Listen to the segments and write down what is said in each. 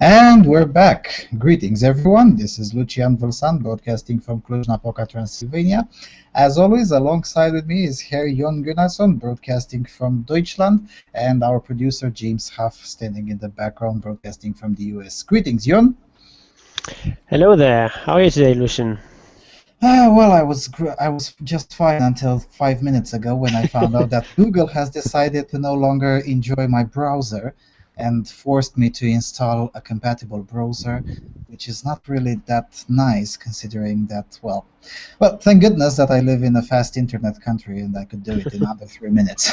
And we're back. Greetings, everyone. This is Lucian Vâlsan, broadcasting from Cluj-Napoca, Transylvania. As always, alongside with me is here Jon Gunnarsson, broadcasting from Deutschland, and our producer James Huff, standing in the background, broadcasting from the US. Greetings, Jon. Hello there. How are you today, Lucian? Well, I was just fine until 5 minutes ago when I found out that Google has decided to no longer enjoy my browser and forced me to install a compatible browser, which is not really that nice considering that, well, thank goodness that I live in a fast internet country and I could do it in under 3 minutes.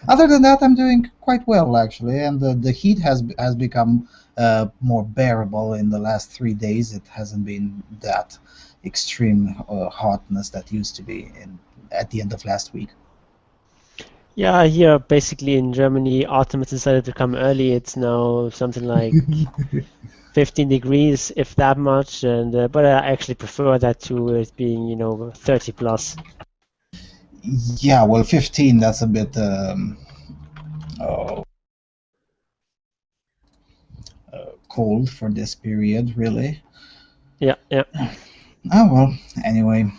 Other than that, I'm doing quite well, actually, and the heat has become more bearable in the last 3 days. It hasn't been that extreme hotness that used to be at the end of last week. Yeah, here basically in Germany, autumn has decided to come early. It's now something like 15 degrees, if that much, and but I actually prefer that to it being, 30 plus. Yeah, well, 15, that's a bit cold for this period, really. Yeah. Oh, well, anyway.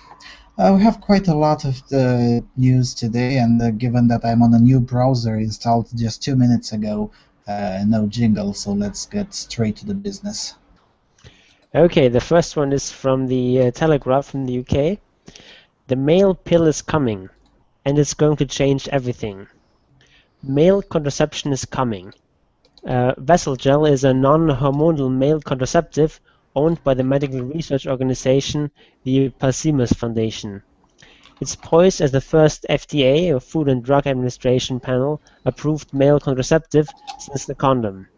We have quite a lot of the news today, and given that I'm on a new browser installed just 2 minutes ago, no jingle, so let's get straight to the business. Okay, the first one is from the Telegraph from the UK. The male pill is coming, and it's going to change everything. Male contraception is coming. Vesselgel is a non-hormonal male contraceptive owned by the medical research organization, the Palsimus Foundation. It's poised as the first FDA, or Food and Drug Administration panel, approved male contraceptive since the condom.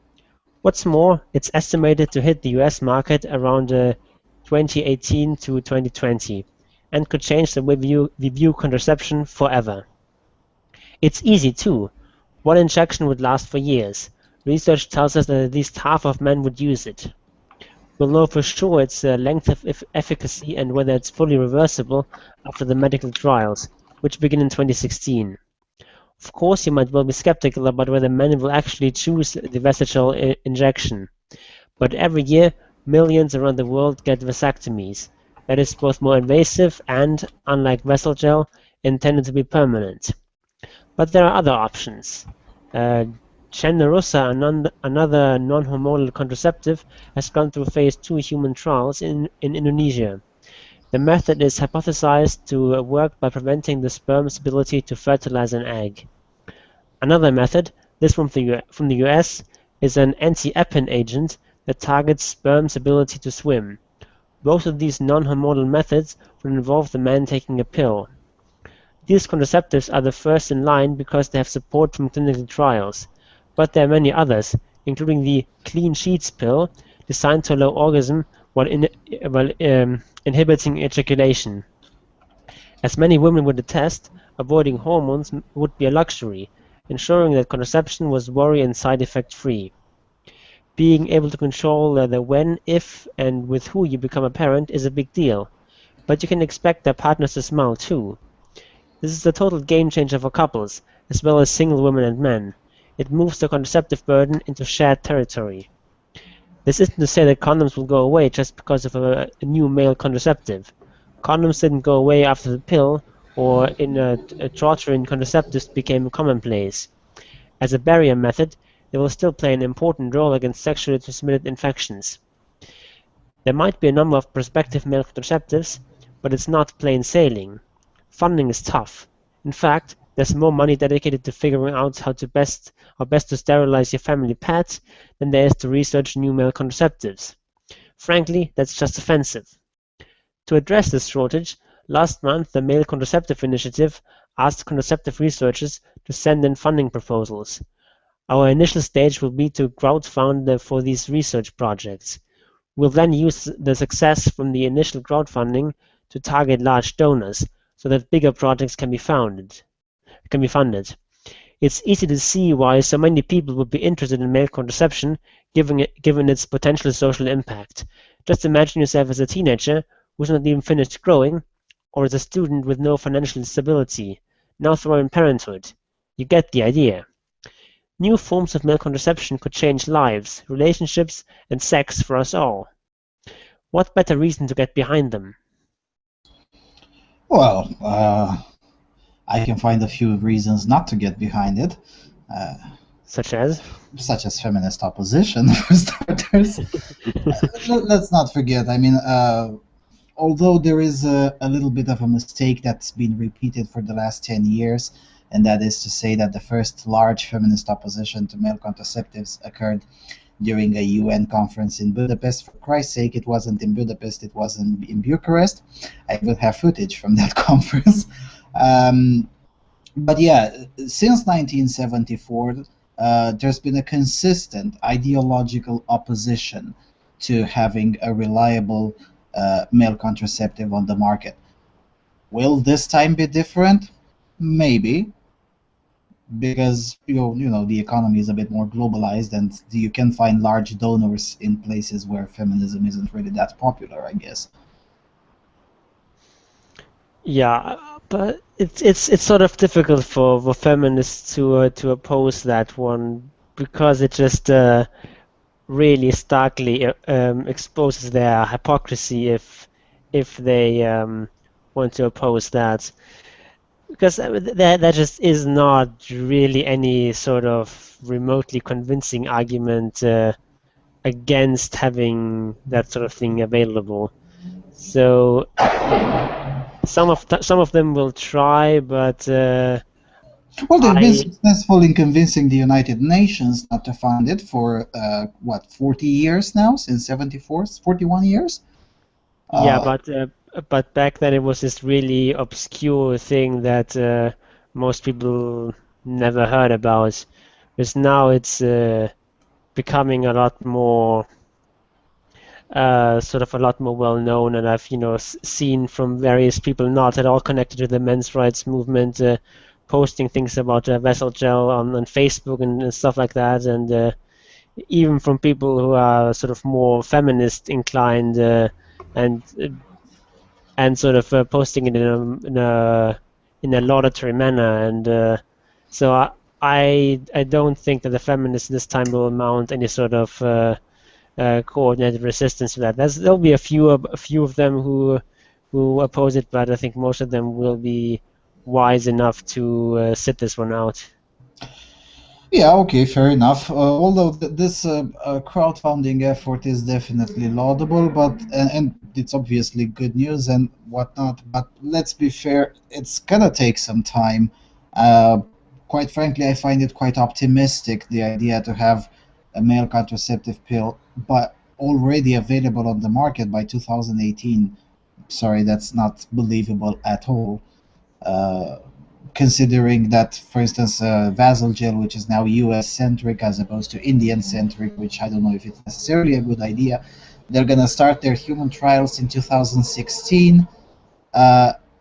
What's more, it's estimated to hit the US market around 2018 to 2020 and could change the way we view contraception forever. It's easy too. One injection would last for years. Research tells us that at least half of men would use it. We'll know for sure its length of efficacy and whether it's fully reversible after the medical trials, which begin in 2016. Of course, you might well be skeptical about whether men will actually choose the Vesselgel injection. But every year, millions around the world get vasectomies. That is both more invasive and, unlike Vesselgel, intended to be permanent. But there are other options. Generosa, another non-hormonal contraceptive, has gone through phase 2 human trials in Indonesia. The method is hypothesized to work by preventing the sperm's ability to fertilize an egg. Another method, this one from the US, is an anti-epin agent that targets sperm's ability to swim. Both of these non-hormonal methods would involve the man taking a pill. These contraceptives are the first in line because they have support from clinical trials. But there are many others, including the clean sheets pill, designed to allow orgasm while inhibiting ejaculation. As many women would attest, avoiding hormones would be a luxury, ensuring that contraception was worry and side effect free. Being able to control the when, if, and with who you become a parent is a big deal, but you can expect their partners to smile too. This is a total game changer for couples, as well as single women and men. It moves the contraceptive burden into shared territory. This isn't to say that condoms will go away just because of a new male contraceptive. Condoms didn't go away after the pill or in torturing contraceptives became commonplace. As a barrier method, they will still play an important role against sexually transmitted infections. There might be a number of prospective male contraceptives, but it's not plain sailing. Funding is tough. In fact, there's more money dedicated to figuring out how best to sterilize your family pet than there is to research new male contraceptives. Frankly, that's just offensive. To address this shortage, last month the Male Contraceptive Initiative asked contraceptive researchers to send in funding proposals. Our initial stage will be to crowdfund for these research projects. We'll then use the success from the initial crowdfunding to target large donors so that bigger projects can be funded. It's easy to see why so many people would be interested in male contraception given its potential social impact. Just imagine yourself as a teenager who's not even finished growing, or as a student with no financial stability. Now throw in parenthood. You get the idea. New forms of male contraception could change lives, relationships, and sex for us all. What better reason to get behind them? Well, I can find a few reasons not to get behind it, uh, Such as? such as feminist opposition, for starters. Let's not forget, I mean, although there is a little bit of a mistake that's been repeated for the last 10 years, and that is to say that the first large feminist opposition to male contraceptives occurred during a UN conference in Budapest. For Christ's sake, it wasn't in Budapest, it was in Bucharest. I will have footage from that conference. But yeah, since 1974, there's been a consistent ideological opposition to having a reliable male contraceptive on the market. Will this time be different? Maybe, because you know the economy is a bit more globalized, and you can find large donors in places where feminism isn't really that popular, I guess. Yeah, but it's sort of difficult for feminists to oppose that one because it just really starkly exposes their hypocrisy if they want to oppose that. Because that just is not really any sort of remotely convincing argument against having that sort of thing available. So some of them will try, but Well, they've been I successful in convincing the United Nations not to fund it for what, 40 years now, since 74, 41 years. yeah, Uh, but back then it was this really obscure thing that most people never heard about. Because now it's becoming a lot more sort of a lot more well known, and I've seen from various people not at all connected to the men's rights movement posting things about vessel gel on Facebook and stuff like that, and even from people who are sort of more feminist inclined and and sort of posting it in a laudatory manner, and so I don't think that the feminists this time will mount any sort of coordinated resistance to that. There'll be a few of them who oppose it, but I think most of them will be wise enough to sit this one out. Yeah, okay, fair enough. Although this crowdfunding effort is definitely laudable, but and it's obviously good news and whatnot. But let's be fair, it's gonna take some time. Uh, Quite frankly, I find it quite optimistic, the idea to have a male contraceptive pill, but already available on the market by 2018. Sorry, that's not believable at all. Uh, Considering that, for instance, Vasal gel, which is now US centric as opposed to Indian centric, which I don't know if it's necessarily a good idea. They're going to start their human trials in 2016,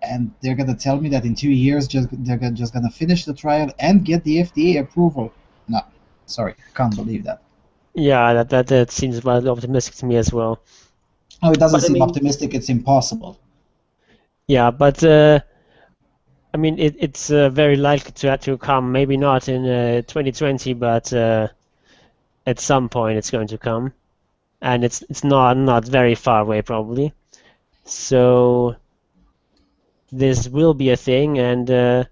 and they're going to tell me that in 2 years they're just going to finish the trial and get the FDA approval. No, sorry, I can't believe that. Yeah, that seems rather optimistic to me as well. No, it doesn't But I seem mean, optimistic, it's impossible. yeah, but I mean it's very likely to come. Maybe not in 2020, but at some point it's going to come, and it's not very far away probably. So this will be a thing, and uh,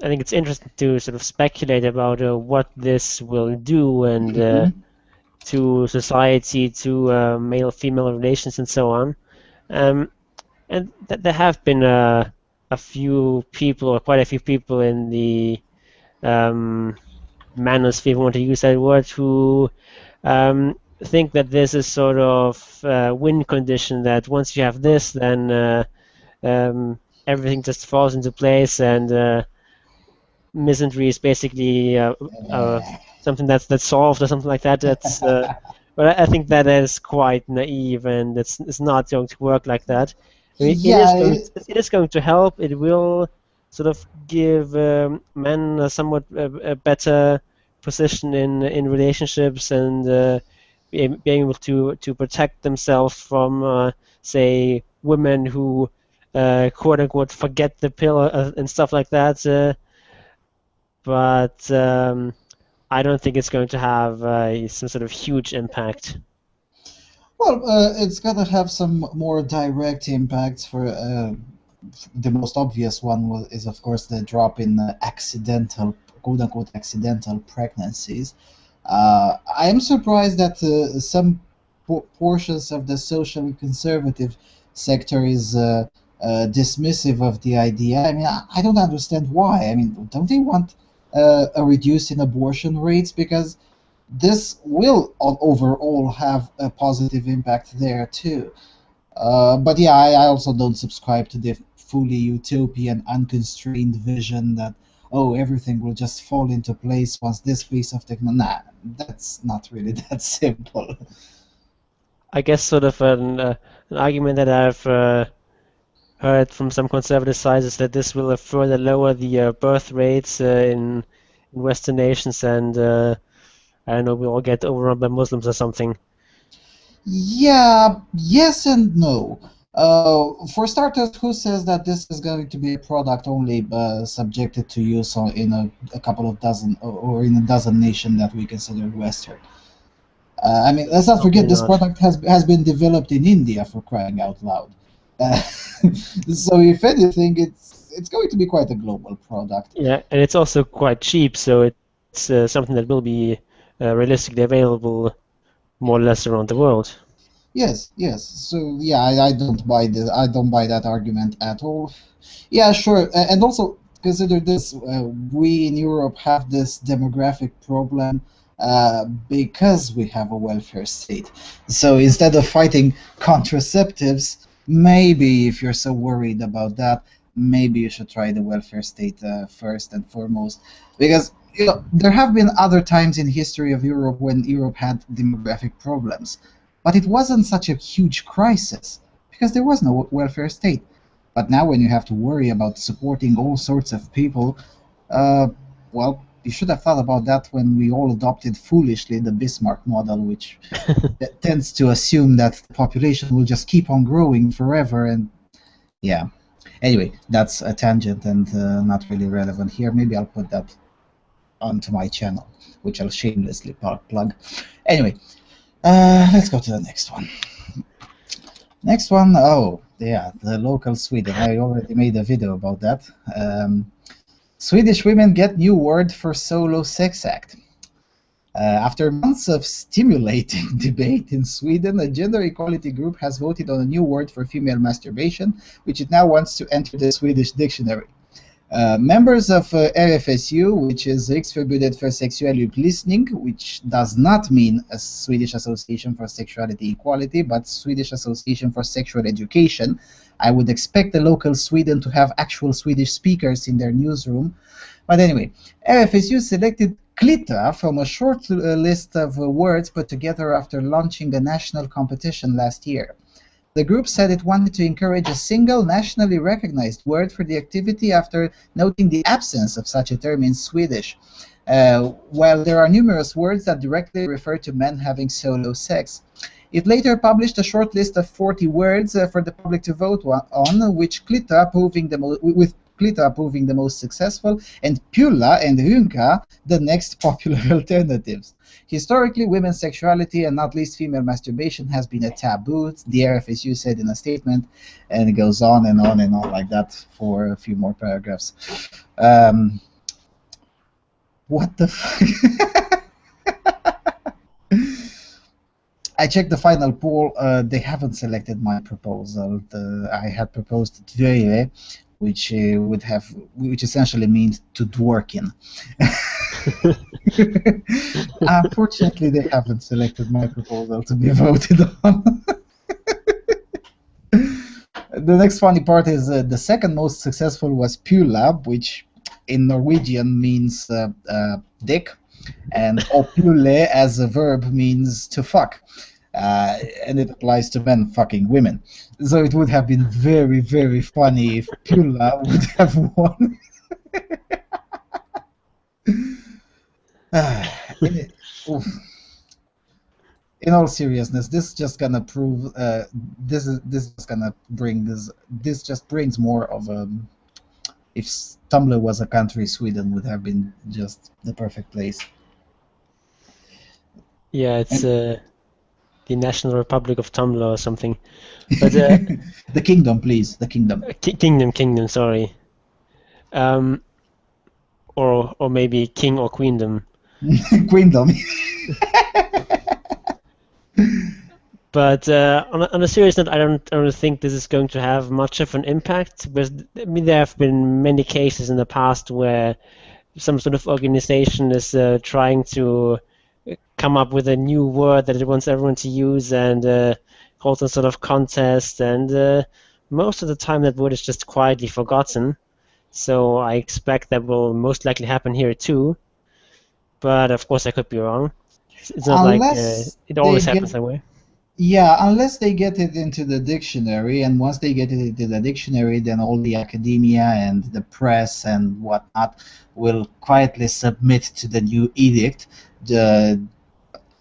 I think it's interesting to sort of speculate about what this will do and Mhm. to society, to male-female relations, and so on. Um, and there have been a few people, or quite a few people in the um, manosphere, if you want to use that word, who think that this is sort of win condition, that once you have this, then um, everything just falls into place, and misandry is basically something that's solved or something like that. But I think that is quite naive, and it's not going to work like that. I mean, Yeah, it is going to help. It will sort of give men a somewhat a better position in relationships, and being able to protect themselves from say women who quote unquote forget the pill and stuff like that. but I don't think it's going to have some sort of huge impact. Well, it's gonna have some more direct impacts. For the most obvious one is, of course, the drop in accidental, quote-unquote, accidental pregnancies. I am surprised that some portions of the socially conservative sector is dismissive of the idea. I mean, I don't understand why. I mean, don't they want a reduce in abortion rates? Because this will overall have a positive impact there too. But yeah, I also don't subscribe to the fully utopian, unconstrained vision that, oh, everything will just fall into place once this piece of technology. Nah, that's not really that simple. I guess sort of an argument that I've heard from some conservative sides is that this will further lower the birth rates in Western nations, and I don't know, we all get overrun by Muslims or something. Yeah, yes and no. For starters, who says that this is going to be a product only subjected to use in a couple of dozen or in a dozen nations that we consider Western? I mean, let's not Probably forget this not. product has been developed in India, for crying out loud. Uh, so if anything, it's going to be quite a global product. Yeah, and it's also quite cheap, so it's something that will be realistically available more or less around the world. Yes, yes. So yeah, I don't buy this. I don't buy that argument at all. Yeah, sure. And also consider this: we in Europe have this demographic problem because we have a welfare state. So instead of fighting contraceptives, maybe if you're so worried about that, maybe you should try the welfare state first and foremost, because there have been other times in history of Europe when Europe had demographic problems, but it wasn't such a huge crisis because there was no welfare state. But now, when you have to worry about supporting all sorts of people, uh, well, you should have thought about that when we all adopted foolishly the Bismarck model, which tends to assume that the population will just keep on growing forever. And yeah, anyway, that's a tangent and not really relevant here. Maybe I'll put that onto my channel, which I'll shamelessly plug. Anyway, let's go to the next one. Next one, oh, yeah, the local Sweden. I already made a video about that. Swedish women get new word for solo sex act. After months of stimulating debate in Sweden, a gender equality group has voted on a new word for female masturbation, which it now wants to enter the Swedish dictionary. Members of RFSU, which is Riksförbundet för sexuell upplysning, which does not mean a Swedish Association for Sexuality Equality, but Swedish Association for Sexual Education. I would expect the local Sweden to have actual Swedish speakers in their newsroom. But anyway, RFSU selected klitra from a short list of words put together after launching a national competition last year. The group said it wanted to encourage a single nationally recognized word for the activity after noting the absence of such a term in Swedish. While there are numerous words that directly refer to men having solo sex. It later published a short list of 40 words for the public to vote on, which klitra proving the most successful, and Pylla and Runka the next popular alternatives. Historically, women's sexuality, and not least female masturbation, has been a taboo, the RFSU said in a statement, and it goes on and on and on like that for a few more paragraphs. What the fuck? I checked the final poll. They haven't selected my proposal. I had proposed Dvöje, which essentially means to dworkin. Unfortunately, they haven't selected my proposal to be voted on. The next funny part is the second most successful was Pylla, which in Norwegian means dick, and opule as a verb means to fuck. And it applies to men fucking women. So it would have been very, very funny if Pylla would have won. In all seriousness, this just gonna prove this just brings more of a if Tumblr was a country, Sweden would have been just the perfect place. Yeah, it's And the National Republic of Tumblr or something. But the kingdom, please, the kingdom. Kingdom, sorry. Or maybe king or queendom. Queendom. But on a serious note, I don't think this is going to have much of an impact. Because I mean, there have been many cases in the past where some sort of organization is trying to come up with a new word that it wants everyone to use and hold some sort of contest. And most of the time, that word is just quietly forgotten. So I expect that will most likely happen here too. But of course, I could be wrong. It's not like Unless it they always happens get that way. Yeah, unless they get it into the dictionary, and once they get it into the dictionary, then all the academia and the press and whatnot will quietly submit to the new edict, the,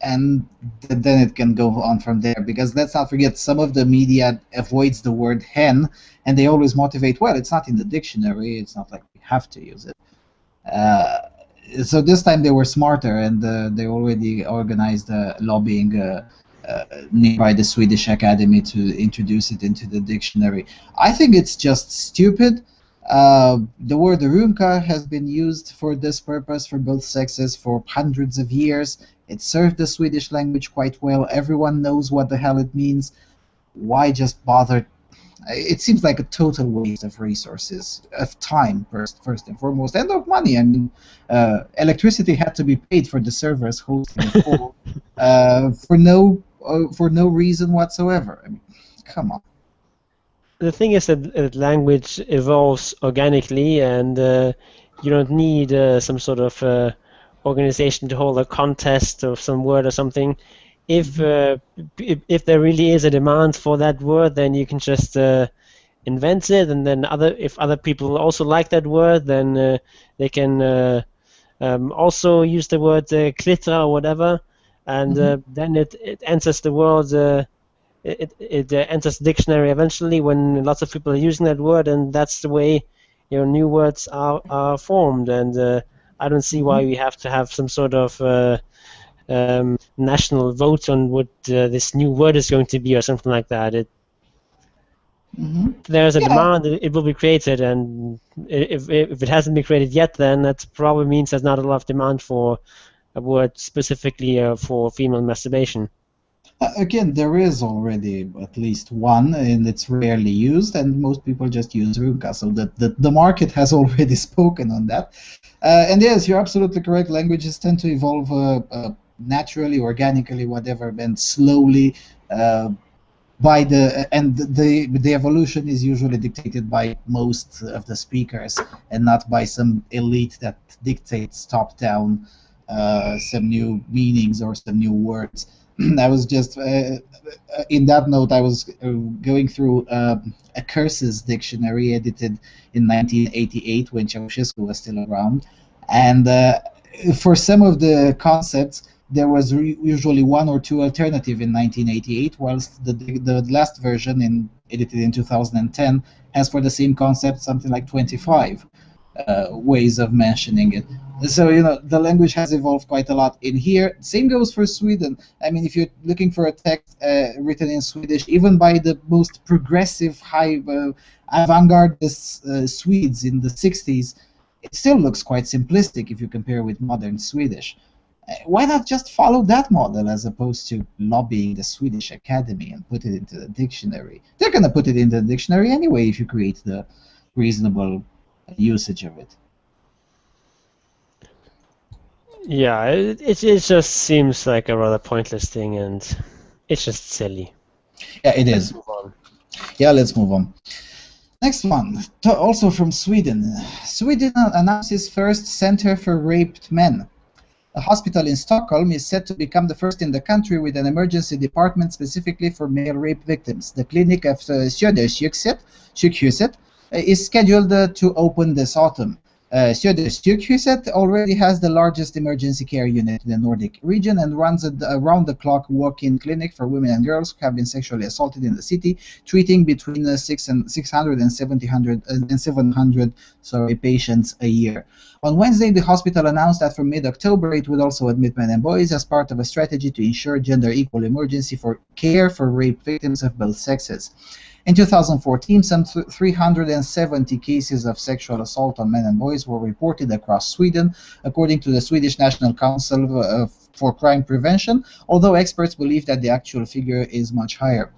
and then it can go on from there. Because let's not forget, some of the media avoids the word hen, and they always motivate, well, it's not in the dictionary, it's not like we have to use it. Uh, so this time they were smarter, and they already organized lobbying nearby the Swedish Academy to introduce it into the dictionary. I think it's just stupid. The word runka has been used for this purpose for both sexes for hundreds of years. It served the Swedish language quite well. Everyone knows what the hell it means. Why just bother? It seems like a total waste of resources, of time first and foremost, and of money. I mean, electricity had to be paid for the servers hosting the call for no reason whatsoever. I mean, come on. The thing is that language evolves organically, and you don't need some sort of organization to hold a contest of some word or something. If if there really is a demand for that word, then you can just invent it, and then if other people also like that word, then they can also use the word klitra or whatever, and then it enters the world. It enters the dictionary eventually when lots of people are using that word, and that's the way new words are formed. And I don't see why we have to have some sort of national vote on what this new word is going to be or something like that. If there's a Yeah, demand, it will be created, and if it hasn't been created yet, then that probably means there's not a lot of demand for a word specifically for female masturbation. again, there is already at least one, and it's rarely used, and most people just use runka, so the market has already spoken on that. And yes, you're absolutely correct. Languages tend to evolve naturally, organically, whatever, and slowly. The evolution is usually dictated by most of the speakers, and not by some elite that dictates top down some new meanings or some new words. I was just in that note, I was going through a curses dictionary edited in 1988 when Ceausescu was still around, and for some of the concepts there was usually one or two alternative in 1988, whilst the last version, edited in 2010, has for the same concept something like 25 ways of mentioning it. So the language has evolved quite a lot in here. Same goes for Sweden. I mean, if you're looking for a text written in Swedish, even by the most progressive, high avant-gardist Swedes in the 60s, it still looks quite simplistic if you compare with modern Swedish. Why not just follow that model as opposed to lobbying the Swedish Academy and put it into the dictionary? They're going to put it into the dictionary anyway if you create the reasonable usage of it. Yeah, it just seems like a rather pointless thing, and it's just silly. Yeah, it Let's is. move on. Yeah, let's move on. Next one, also from Sweden. Sweden announces first center for raped men. A hospital in Stockholm is set to become the first in the country with an emergency department specifically for male rape victims. The clinic of Södersjukhuset is scheduled to open this autumn. Söderstug, he said, already has the largest emergency care unit in the Nordic region and runs an around-the-clock walk-in clinic for women and girls who have been sexually assaulted in the city, treating between 600 and 700 patients a year. On Wednesday, the hospital announced that from mid-October, it would also admit men and boys as part of a strategy to ensure gender-equal emergency for care for rape victims of both sexes. In 2014, some 370 cases of sexual assault on men and boys were reported across Sweden, according to the Swedish National Council for Crime Prevention, although experts believe that the actual figure is much higher.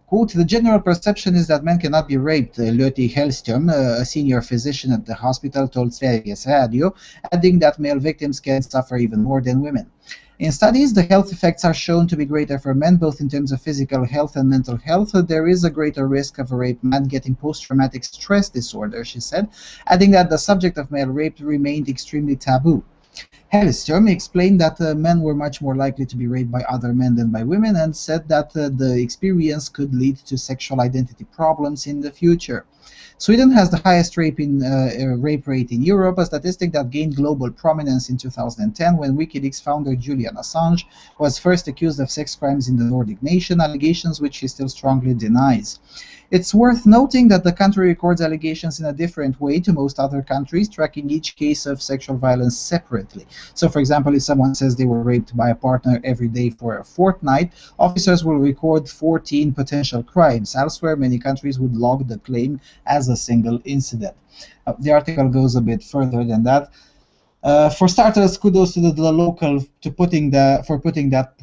Quote, the general perception is that men cannot be raped, Lotte Hellström, a senior physician at the hospital, told Sveriges Radio, adding that male victims can suffer even more than women. In studies, the health effects are shown to be greater for men, both in terms of physical health and mental health. There is a greater risk of a rape man getting post-traumatic stress disorder, she said, adding that the subject of male rape remained extremely taboo. Hellström explained that men were much more likely to be raped by other men than by women and said that the experience could lead to sexual identity problems in the future. Sweden has the highest rape rate in Europe, a statistic that gained global prominence in 2010 when WikiLeaks founder Julian Assange was first accused of sex crimes in the Nordic nation, allegations which he still strongly denies. It's worth noting that the country records allegations in a different way to most other countries, tracking each case of sexual violence separately. So, for example, if someone says they were raped by a partner every day for a fortnight, officers will record 14 potential crimes. Elsewhere, many countries would log the claim as a single incident. The article goes a bit further than that. For starters, kudos to the local for putting that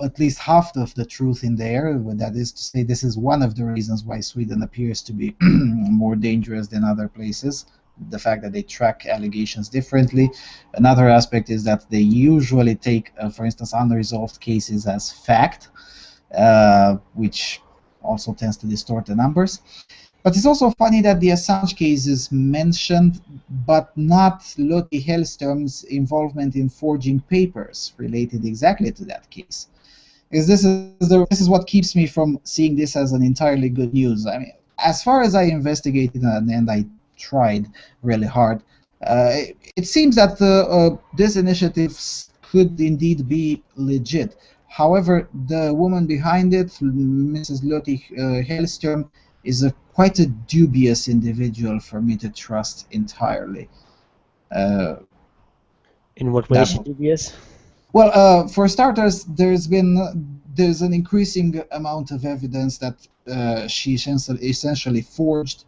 at least half of the truth in there. That is to say, this is one of the reasons why Sweden appears to be more dangerous than other places, the fact that they track allegations differently. Another aspect is that they usually take, for instance, unresolved cases as fact, which also tends to distort the numbers. But it's also funny that the Assange case is mentioned, but not Lotte Hellström's involvement in forging papers related exactly to that case. Because this is what keeps me from seeing this as an entirely good news. I mean, as far as I investigated and I tried really hard, it seems that this initiative could indeed be legit. However, the woman behind it, Mrs. Lotte Hellström, is quite a dubious individual for me to trust entirely. In what way is she dubious? Well, for starters, there's an increasing amount of evidence that she essentially forged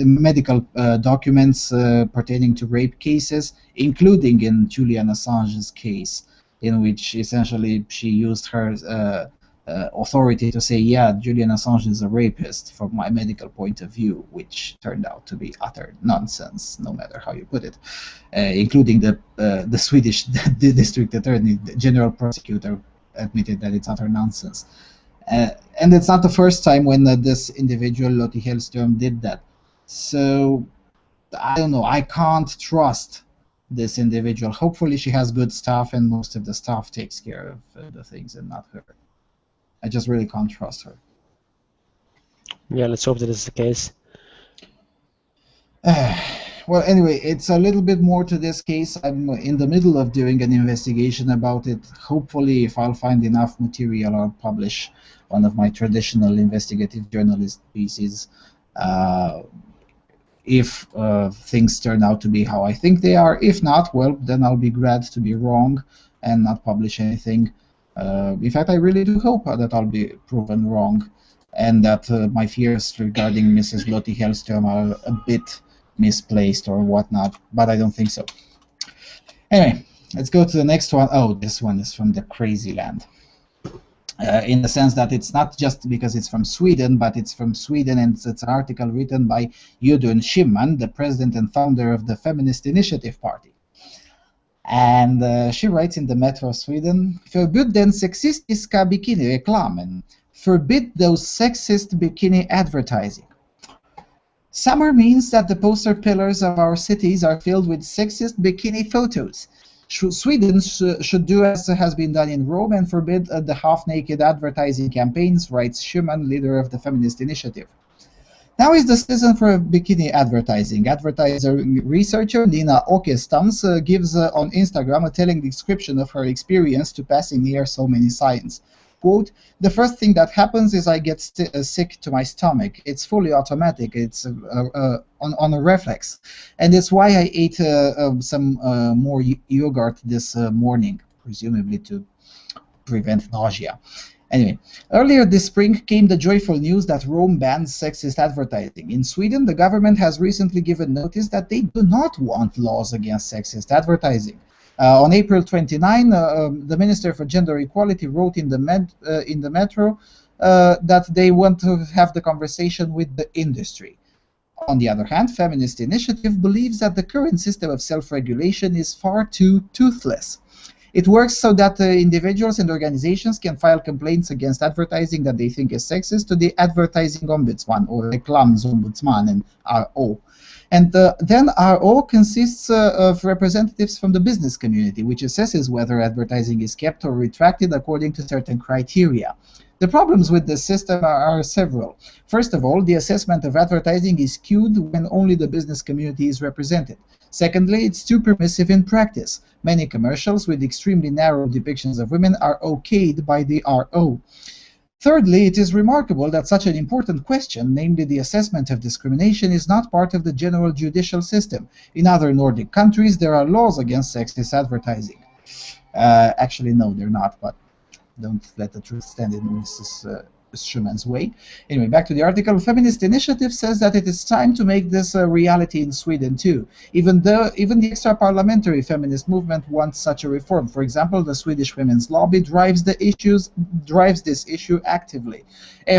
medical documents pertaining to rape cases, including in Julian Assange's case, in which essentially she used her authority to say, yeah, Julian Assange is a rapist from my medical point of view, which turned out to be utter nonsense, no matter how you put it, including the Swedish district attorney, the general prosecutor, admitted that it's utter nonsense. And it's not the first time when this individual, Lotte Hellström, did that. So, I don't know, I can't trust this individual. Hopefully she has good staff and most of the staff takes care of the things and not her. I just really can't trust her. Yeah, let's hope that is the case. Well, anyway, it's a little bit more to this case. I'm in the middle of doing an investigation about it. Hopefully, if I'll find enough material, I'll publish one of my traditional investigative journalist pieces. If things turn out to be how I think they are. If not, well, then I'll be glad to be wrong and not publish anything. In fact, I really do hope that I'll be proven wrong and that my fears regarding Mrs. Lotte Hellström are a bit misplaced or whatnot, but I don't think so. Anyway, let's go to the next one. Oh, this one is from the crazy land. In the sense that it's not just because it's from Sweden, but it's from Sweden, and it's an article written by Gudrun Schyman, the president and founder of the Feminist Initiative Party. And she writes in the Metro of Sweden, Förbud den sexistiska bikini-reklamen. Forbid those sexist bikini advertising. Summer means that the poster pillars of our cities are filled with sexist bikini photos. Sweden should do as has been done in Rome and forbid the half-naked advertising campaigns, writes Schumann, leader of the Feminist Initiative. Now is the season for bikini advertising. Advertiser researcher Nina Åkestams gives on Instagram a telling description of her experience to passing near so many signs. Quote, the first thing that happens is I get sick to my stomach. It's fully automatic. It's on a reflex. And it's why I ate some more yogurt this morning, presumably to prevent nausea. Anyway, earlier this spring came the joyful news that Rome bans sexist advertising. In Sweden, the government has recently given notice that they do not want laws against sexist advertising. On April 29, the Minister for Gender Equality wrote in the Metro that they want to have the conversation with the industry. On the other hand, Feminist Initiative believes that the current system of self-regulation is far too toothless. It works so that individuals and organizations can file complaints against advertising that they think is sexist to the Advertising Ombudsman, or Reklamsombudsman, and RO. And then RO consists of representatives from the business community, which assesses whether advertising is kept or retracted according to certain criteria. The problems with this system are several. First of all, the assessment of advertising is skewed when only the business community is represented. Secondly, it's too permissive in practice. Many commercials with extremely narrow depictions of women are okayed by the RO. Thirdly, it is remarkable that such an important question, namely the assessment of discrimination, is not part of the general judicial system. In other Nordic countries, there are laws against sexist advertising. Actually, no, they're not, but don't let the truth stand in Mrs. Schumann's way. Anyway, back to the article. Feminist Initiative says that it is time to make this a reality in Sweden too. Even the extra-parliamentary feminist movement wants such a reform. For example, the Swedish Women's Lobby drives this issue actively.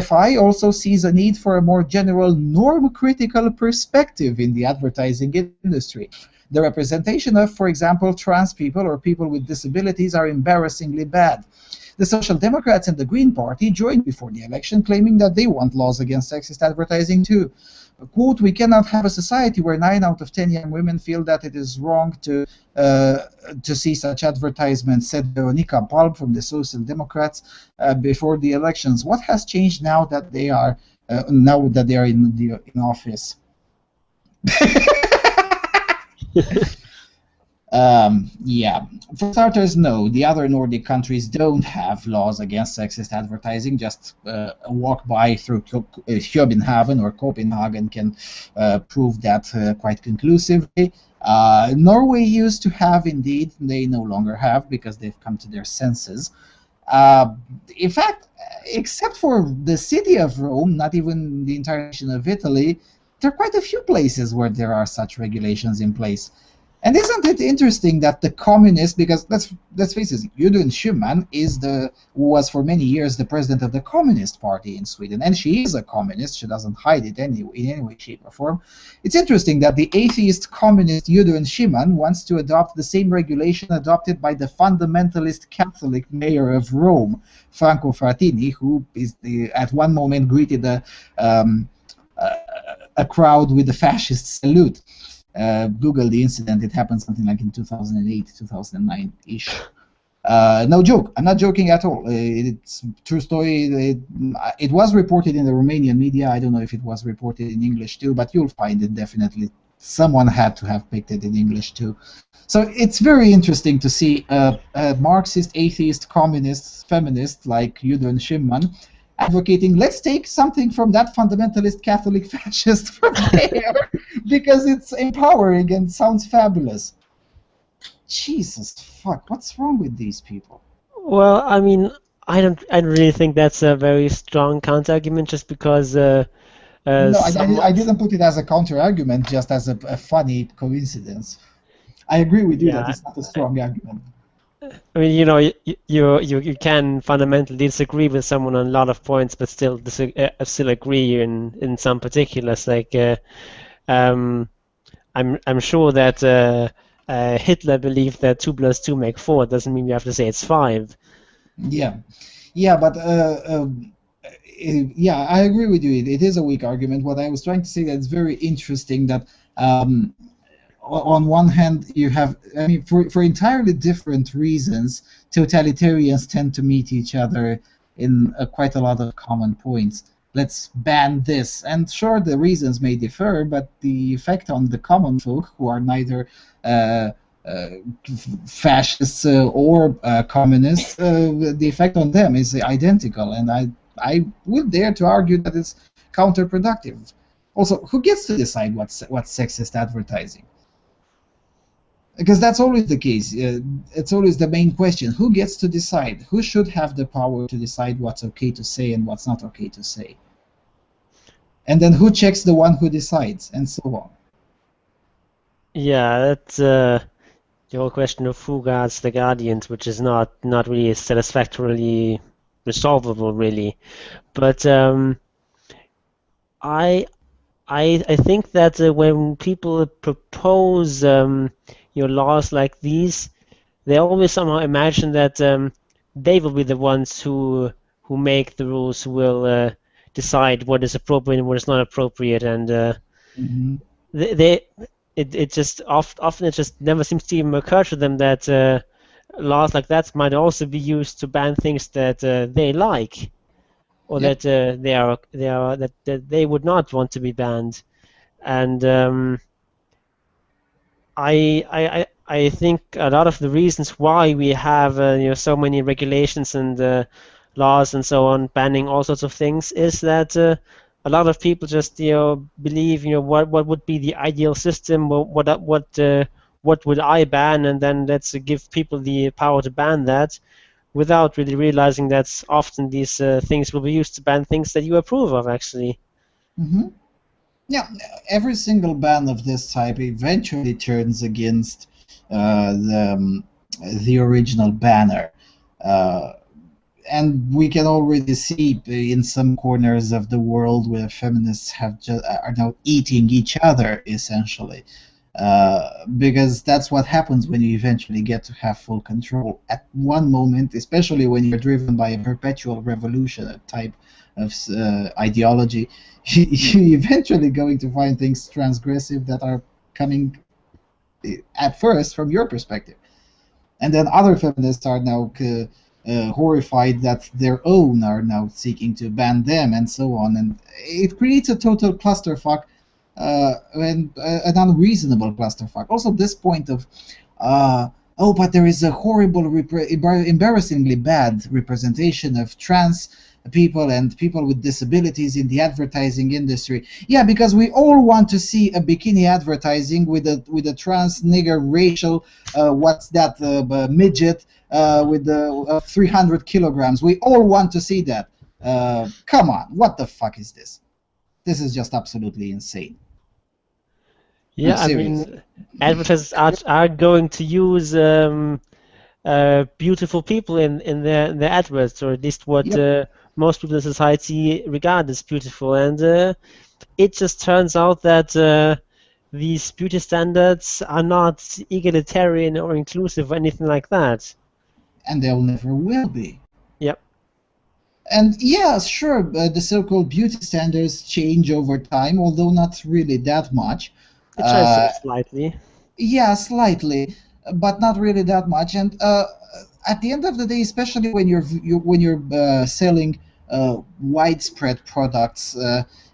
FI also sees a need for a more general norm-critical perspective in the advertising industry. The representation of, for example, trans people or people with disabilities are embarrassingly bad. The Social Democrats and the Green Party joined before the election, claiming that they want laws against sexist advertising too. Quote, we cannot have a society where 9 out of 10 young women feel that it is wrong to see such advertisements, said Veronica Palm from the Social Democrats before the elections. What has changed now that they are in office? Yeah. For starters, no. The other Nordic countries don't have laws against sexist advertising. Just a walk by through Copenhagen or Copenhagen can prove that quite conclusively. Norway used to have, indeed. They no longer have because they've come to their senses. In fact, except for the city of Rome, not even the entire nation of Italy, there are quite a few places where there are such regulations in place. And isn't it interesting that the communists, because let's face it, Gudrun Schyman was for many years the president of the Communist Party in Sweden, and she is a communist. She doesn't hide it in any way, shape, or form. It's interesting that the atheist communist Gudrun Schyman wants to adopt the same regulation adopted by the fundamentalist Catholic mayor of Rome, Franco Frattini, who at one moment greeted a crowd with a fascist salute. Google the incident. It happened something like in 2008, 2009-ish. No joke. I'm not joking at all. It's a true story. It was reported in the Romanian media. I don't know if it was reported in English too, but you'll find it definitely. Someone had to have picked it in English too. So it's very interesting to see a Marxist, atheist, communist, feminist like Gudrun Schyman advocating, let's take something from that fundamentalist Catholic fascist from there because it's empowering and sounds fabulous. Jesus fuck, what's wrong with these people? Well, I mean, I don't really think that's a very strong counter-argument just because No, I didn't put it as a counter-argument, just as a funny coincidence. I agree with you that it's not a strong argument. I mean, you can fundamentally disagree with someone on a lot of points, but still agree in some particulars. Like, I'm sure that Hitler believed that 2 + 2 make 4. It doesn't mean you have to say it's 5. Yeah, but yeah, I agree with you. It is a weak argument. What I was trying to say that it's very interesting that. On one hand, you have, I mean, for entirely different reasons, totalitarians tend to meet each other in quite a lot of common points. let's ban this. And sure, the reasons may differ, but the effect on the common folk, who are neither uh, fascists or communists, the effect on them is identical. And I would dare to argue that it's counterproductive. Also, who gets to decide what's sexist advertising? Because that's always the case. It's always the main question. Who gets to decide? Who should have the power to decide what's okay to say and what's not okay to say? And then who checks the one who decides, and so on. Yeah, that's the whole question of who guards the guardians, which is not really satisfactorily resolvable, really. But I think that when people propose laws like these, they always somehow imagine that they will be the ones who make the rules, who will decide what is appropriate and what is not appropriate, and it just often it just never seems to even occur to them that laws like that might also be used to ban things that they like, or Yep. that they would not want to be banned. And I think a lot of the reasons why we have so many regulations and laws and so on banning all sorts of things is that a lot of people just believe what would be the ideal system, what would I ban, and then let's give people the power to ban that, without really realizing that often these things will be used to ban things that you approve of, actually. Mm-hmm. Yeah, every single ban of this type eventually turns against the original banner. And we can already see in some corners of the world where feminists are now eating each other, essentially. Because that's what happens when you eventually get to have full control. At one moment, especially when you're driven by a perpetual revolution, a type of ideology, you're eventually going to find things transgressive that are coming at first from your perspective. And then other feminists are now horrified that their own are now seeking to ban them, and so on. And it creates a total clusterfuck, and an unreasonable clusterfuck. Also, this point of, oh, but there is a horrible, embarrassingly bad representation of trans people and people with disabilities in the advertising industry. Yeah, because we all want to see a bikini advertising with a trans nigger racial, what's that, midget with the 300 kilograms. We all want to see that. Come on, what the fuck is this? This is just absolutely insane. Yeah, No, I mean, advertisers are going to use beautiful people in their adverts, or at least what Yep. most people in society regard as beautiful. And it just turns out that these beauty standards are not egalitarian or inclusive or anything like that. And they'll never will be. Yep. And yeah, sure, the so-called beauty standards change over time, although not really that much. It tries to slightly. Yeah, slightly, but not really that much. And at the end of the day, especially when you're selling widespread products,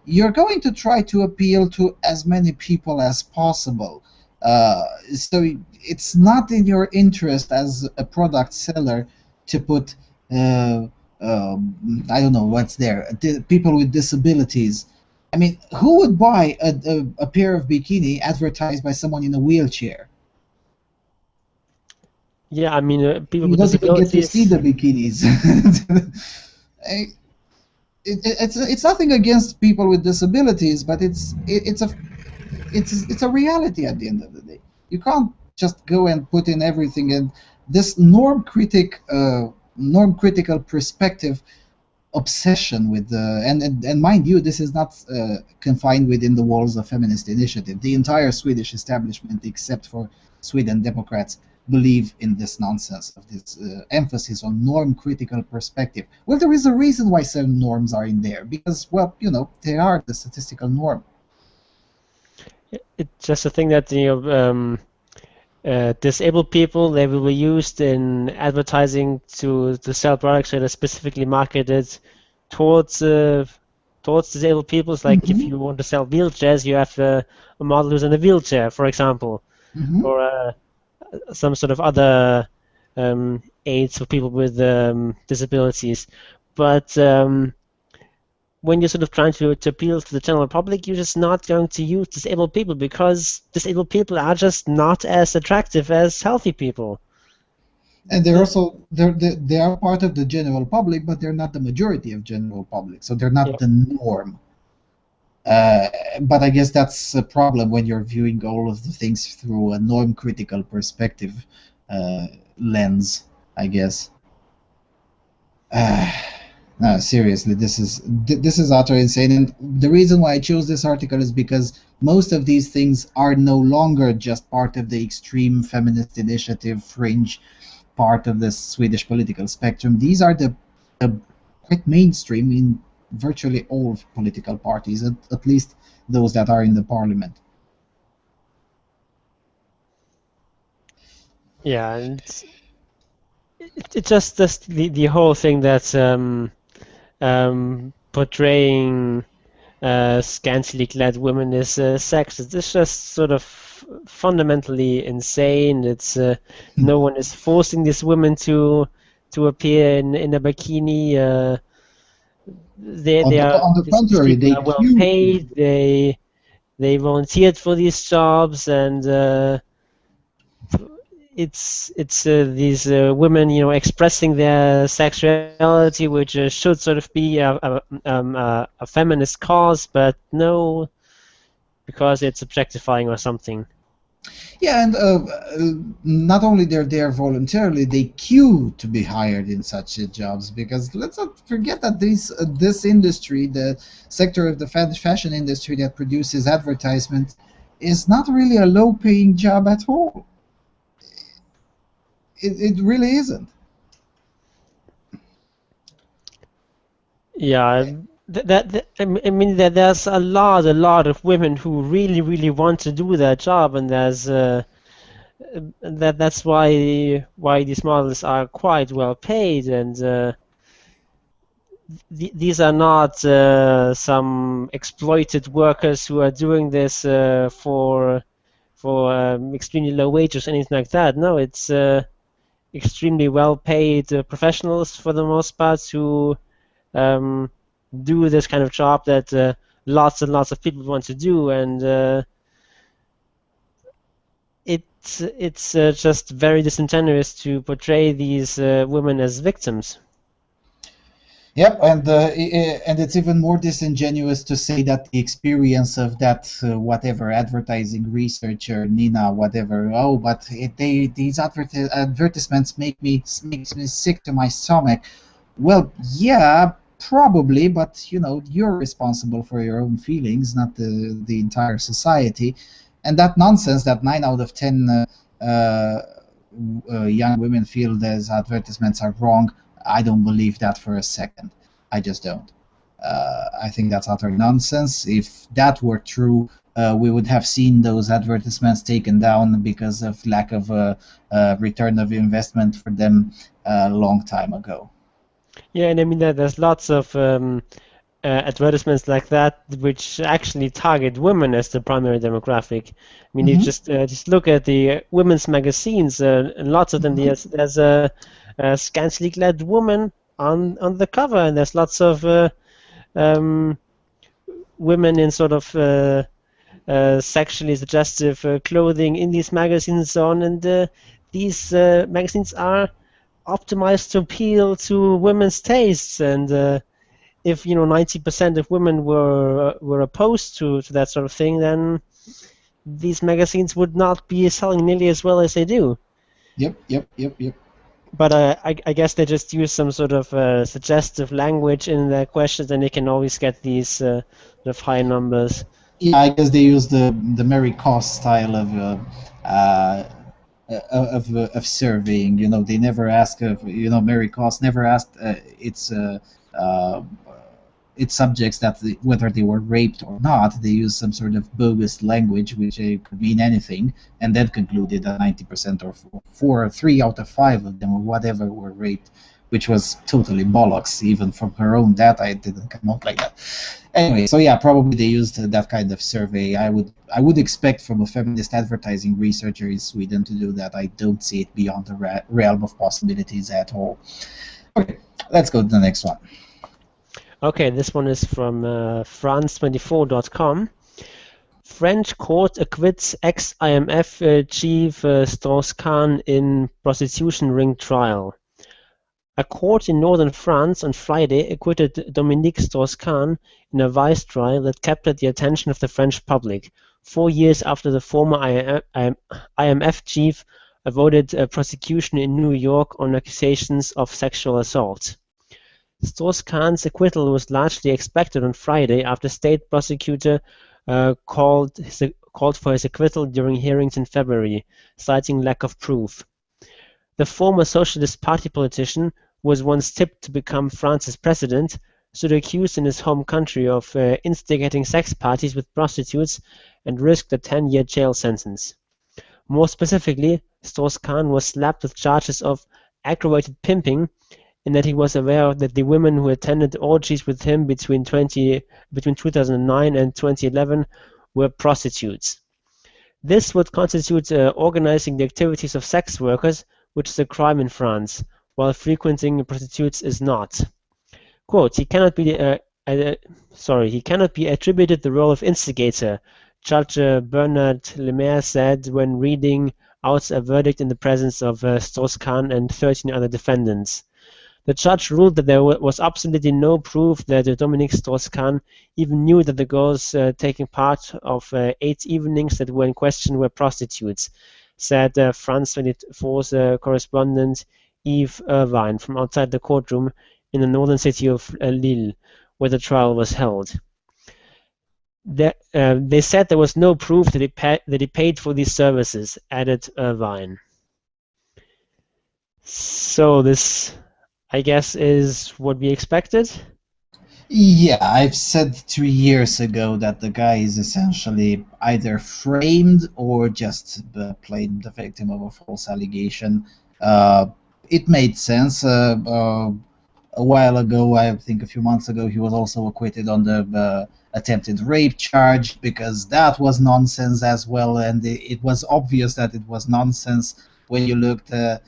you're going to try to appeal to as many people as possible. So it's not in your interest as a product seller to put I don't know what's there, people with disabilities. I mean, who would buy a pair of bikini advertised by someone in a wheelchair? Yeah, I mean, people You with don't even get to see disabilities. the bikinis. It's nothing against people with disabilities, but it's a reality at the end of the day. You can't just go and put in everything, and this norm critical perspective obsession with and mind you, this is not confined within the walls of Feminist Initiative. The entire Swedish establishment, except for Sweden Democrats, believe in this nonsense of this emphasis on norm critical perspective. Well, there is a reason why certain norms are in there, because, well, they are the statistical norm. It's just a thing that disabled people, they will be used in advertising to sell products that are specifically marketed towards towards disabled people. It's like if you want to sell wheelchairs, you have a model who's in a wheelchair, for example, or some sort of other aids for people with disabilities. But when you're sort of trying to appeal to the general public, you're just not going to use disabled people because disabled people are just not as attractive as healthy people. And they're also they are part of the general public, but they're not the majority of general public, so they're not the norm. But I guess that's a problem when you're viewing all of the things through a norm-critical perspective lens, I guess. No, seriously, this is utter insane. And the reason why I chose this article is because most of these things are no longer just part of the extreme feminist initiative fringe part of the Swedish political spectrum. These are the quite mainstream in virtually all political parties, at least those that are in the parliament. Yeah, and it's just the whole thing that's portraying scantily clad women as sexist. It's just sort of fundamentally insane. It's no one is forcing these women to appear in a bikini. They are on the contrary, they well paid. They volunteered for these jobs, and it's these women, expressing their sexuality, which should sort of be a feminist cause, but no, because it's objectifying or something. Yeah, and not only they're there voluntarily, they queue to be hired in such jobs, because let's not forget that this industry, the sector of the fashion industry that produces advertisements, is not really a low-paying job at all. It really isn't. Yeah, I mean that there's a lot of women who really want to do that job, and there's that's why these models are quite well paid, and these are not some exploited workers who are doing this for extremely low wages or anything like that. No, it's extremely well-paid professionals for the most part who do this kind of job that lots and lots of people want to do, and it's just very disingenuous to portray these women as victims. Yep, and it's even more disingenuous to say that the experience of that whatever advertising researcher Nina whatever, oh, but these advertisements makes me sick to my stomach. Well, yeah, probably, but you're responsible for your own feelings, not the entire society. And that nonsense that 9 out of 10 young women feel those advertisements are wrong, I don't believe that for a second. I just don't. I think that's utter nonsense. If that were true, we would have seen those advertisements taken down because of lack of return of investment for them a long time ago. Yeah, and I mean that there's lots of advertisements like that which actually target women as the primary demographic. I mean, you just look at the women's magazines, and lots of them. There's a scantily clad woman on the cover, and there's lots of women in sort of sexually suggestive clothing in these magazines and so on. And these magazines are optimized to appeal to women's tastes, and if 90% of women were opposed to that sort of thing, then these magazines would not be selling nearly as well as they do. Yep. But I guess they just use some sort of suggestive language in their questions, and they can always get these sort of high numbers. Yeah, I guess they use the Mary Koss style of surveying. They never ask of Mary Koss never asked its subjects whether they were raped or not. They use some sort of bogus language which could mean anything, and then concluded that 90% or 3 out of 5 of them or whatever were raped. which was totally bollocks. Even from her own data, it didn't come out like that. Anyway, so yeah, probably they used that kind of survey. I would expect from a feminist advertising researcher in Sweden to do that. I don't see it beyond the realm of possibilities at all. Okay, let's go to the next one. Okay, this one is from France24.com. French court acquits ex-IMF chief Strauss-Kahn in prostitution ring trial. A court in northern France on Friday acquitted Dominique Strauss-Kahn in a vice trial that captured the attention of the French public, 4 years after the former IMF chief avoided prosecution in New York on accusations of sexual assault. Strauss-Kahn's acquittal was largely expected on Friday after state prosecutor called for his acquittal during hearings in February, citing lack of proof. The former Socialist Party politician, who was once tipped to become France's president, stood accused in his home country of instigating sex parties with prostitutes and risked a 10-year jail sentence. More specifically, Strauss-Kahn was slapped with charges of aggravated pimping, in that he was aware that the women who attended orgies with him between 2009 and 2011 were prostitutes. This would constitute organizing the activities of sex workers, which is a crime in France, while frequenting prostitutes is not. Quote, he cannot be attributed the role of instigator, Judge Bernard Lemaire said when reading out a verdict in the presence of Strauss-Kahn and 13 other defendants. The judge ruled that there was absolutely no proof that Dominique Strauss-Kahn even knew that the girls taking part of 8 evenings that were in question were prostitutes, said France 24's correspondent Yves Irvine from outside the courtroom in the northern city of Lille, where the trial was held. They said there was no proof that he paid for these services, added Irvine. So this, I guess, is what we expected? Yeah, I've said 3 years ago that the guy is essentially either framed or just plain the victim of a false allegation. It made sense. A while ago, I think a few months ago, he was also acquitted on the attempted rape charge because that was nonsense as well, and it was obvious that it was nonsense when you looked at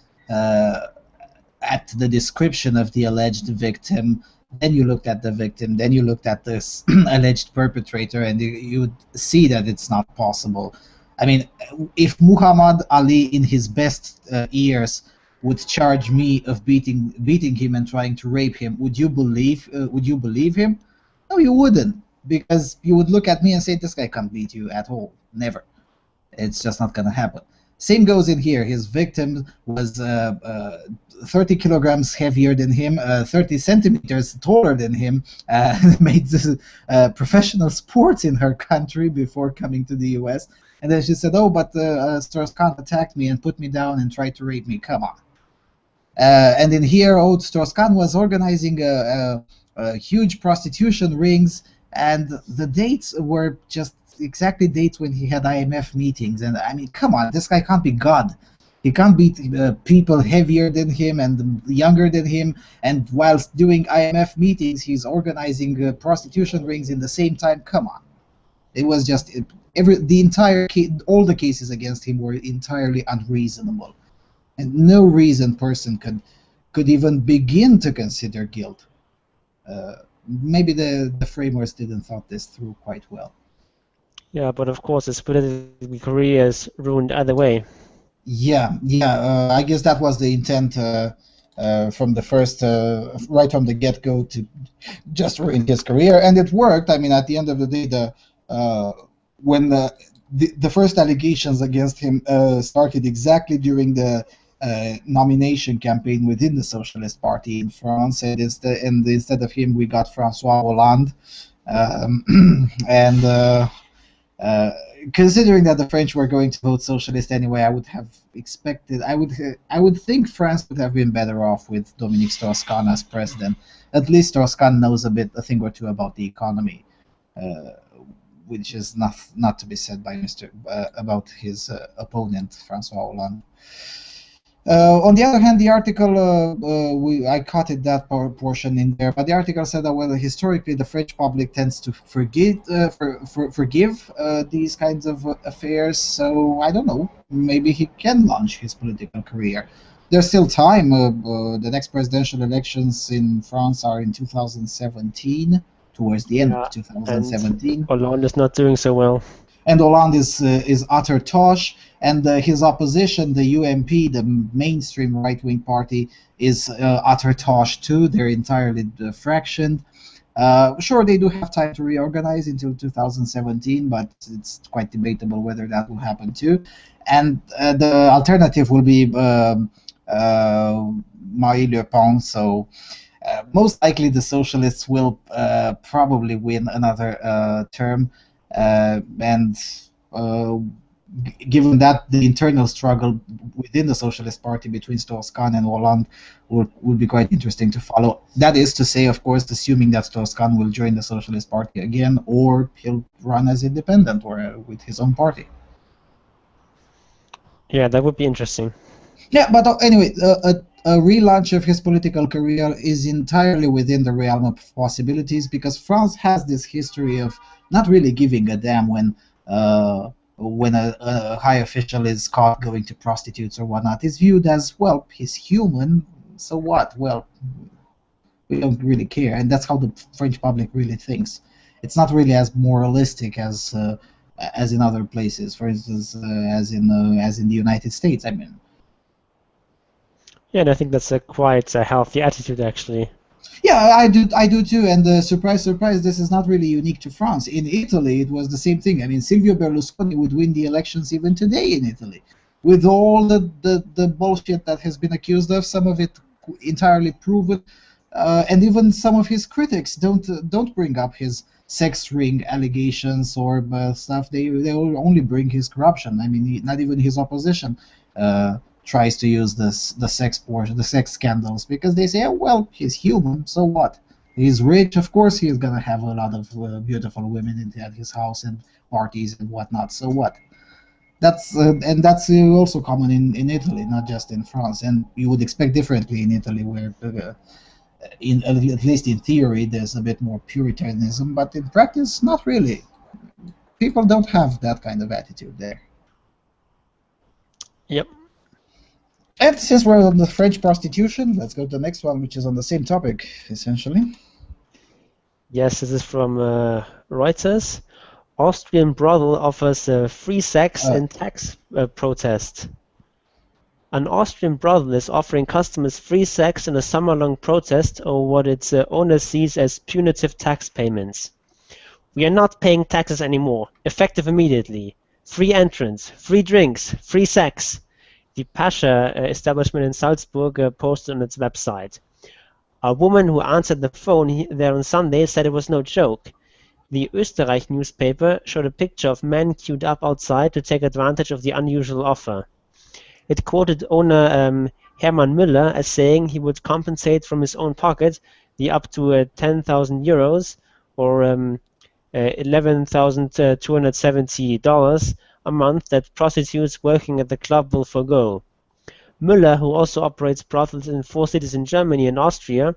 the description of the alleged victim. Then you looked at the victim, then you looked at this alleged perpetrator, and you would see that it's not possible. I mean, if Muhammad Ali in his best years would charge me of beating him and trying to rape him, would you believe him? No, you wouldn't, because you would look at me and say, this guy can't beat you at all. Never. It's just not going to happen. Same goes in here. His victim was 30 kilograms heavier than him, 30 centimeters taller than him, made professional sports in her country before coming to the US. And then she said, oh, but Strauss-Kahn attacked me and put me down and tried to rape me. Come on. And in here, Strauss-Kahn was organizing huge prostitution rings, and the dates were just exactly dates when he had IMF meetings. And I mean, come on, this guy can't be God. He can't beat people heavier than him and younger than him, and whilst doing IMF meetings, he's organizing prostitution rings in the same time. Come on. It was just all the cases against him were entirely unreasonable, and no reasoned person could even begin to consider guilt. Maybe the framers didn't thought this through quite well. Yeah, but of course his political career is ruined either way. Yeah. I guess that was the intent from the first, right from the get-go, to just ruin his career, and it worked. I mean, at the end of the day, when the first allegations against him started exactly during the nomination campaign within the Socialist Party in France, and instead of him, we got François Hollande, and considering that the French were going to vote socialist anyway, I would have expected. I would think France would have been better off with Dominique Strauss-Kahn as president. At least Strauss-Kahn knows a thing or two about the economy, which is not to be said by about his opponent François Hollande. On the other hand, the article, I cut it that portion in there, but the article said that, well, historically the French public tends to forgive these kinds of affairs, so I don't know, maybe he can launch his political career. There's still time. The next presidential elections in France are in 2017, towards the end of And 2017. Hollande is not doing so well. And Hollande is utter tosh, and his opposition, the UMP, the mainstream right-wing party, is utter tosh too. They're entirely fractioned. Sure, they do have time to reorganize until 2017, but it's quite debatable whether that will happen too. And the alternative will be Marine Le Pen, so most likely the socialists will probably win another term. And given that the internal struggle within the Socialist Party between Strauss-Kahn and Hollande will be quite interesting to follow. That is to say, of course, assuming that Strauss-Kahn will join the Socialist Party again, or he'll run as independent or with his own party. Yeah, that would be interesting. Yeah, but anyway, a relaunch of his political career is entirely within the realm of possibilities, because France has this history of not really giving a damn when a high official is caught going to prostitutes or whatnot. It's viewed as, well, he's human, so what? Well, we don't really care, and that's how the French public really thinks. It's not really as moralistic as in other places. For instance, as in the United States. I mean. Yeah, and I think that's a quite healthy attitude, actually. Yeah, I do too. And surprise, surprise, this is not really unique to France. In Italy, it was the same thing. I mean, Silvio Berlusconi would win the elections even today in Italy, with all the bullshit that has been accused of. Some of it entirely proven, and even some of his critics don't bring up his sex ring allegations or stuff. They will only bring his corruption. I mean, not even his opposition tries to use the sex portion, the sex scandals, because they say, oh, well, he's human, so what? He's rich, of course he's gonna have a lot of beautiful women at his house and parties and whatnot, so what? That's also common in Italy, not just in France, and you would expect differently in Italy, where at least in theory there's a bit more puritanism, but in practice not really. People don't have that kind of attitude there. Yep. And since we're on the French prostitution, let's go to the next one, which is on the same topic, essentially. Yes, this is from Reuters. Austrian brothel offers free sex in tax protest. An Austrian brothel is offering customers free sex in a summer-long protest over what its owner sees as punitive tax payments. We are not paying taxes anymore, effective immediately. Free entrance, free drinks, free sex. The Pascha establishment in Salzburg posted on its website. A woman who answered the phone there on Sunday said it was no joke. The Österreich newspaper showed a picture of men queued up outside to take advantage of the unusual offer. It quoted owner Hermann Müller as saying he would compensate from his own pocket the up to 10,000 euros or $11,270 a month that prostitutes working at the club will forgo. Müller, who also operates brothels in 4 cities in Germany and Austria,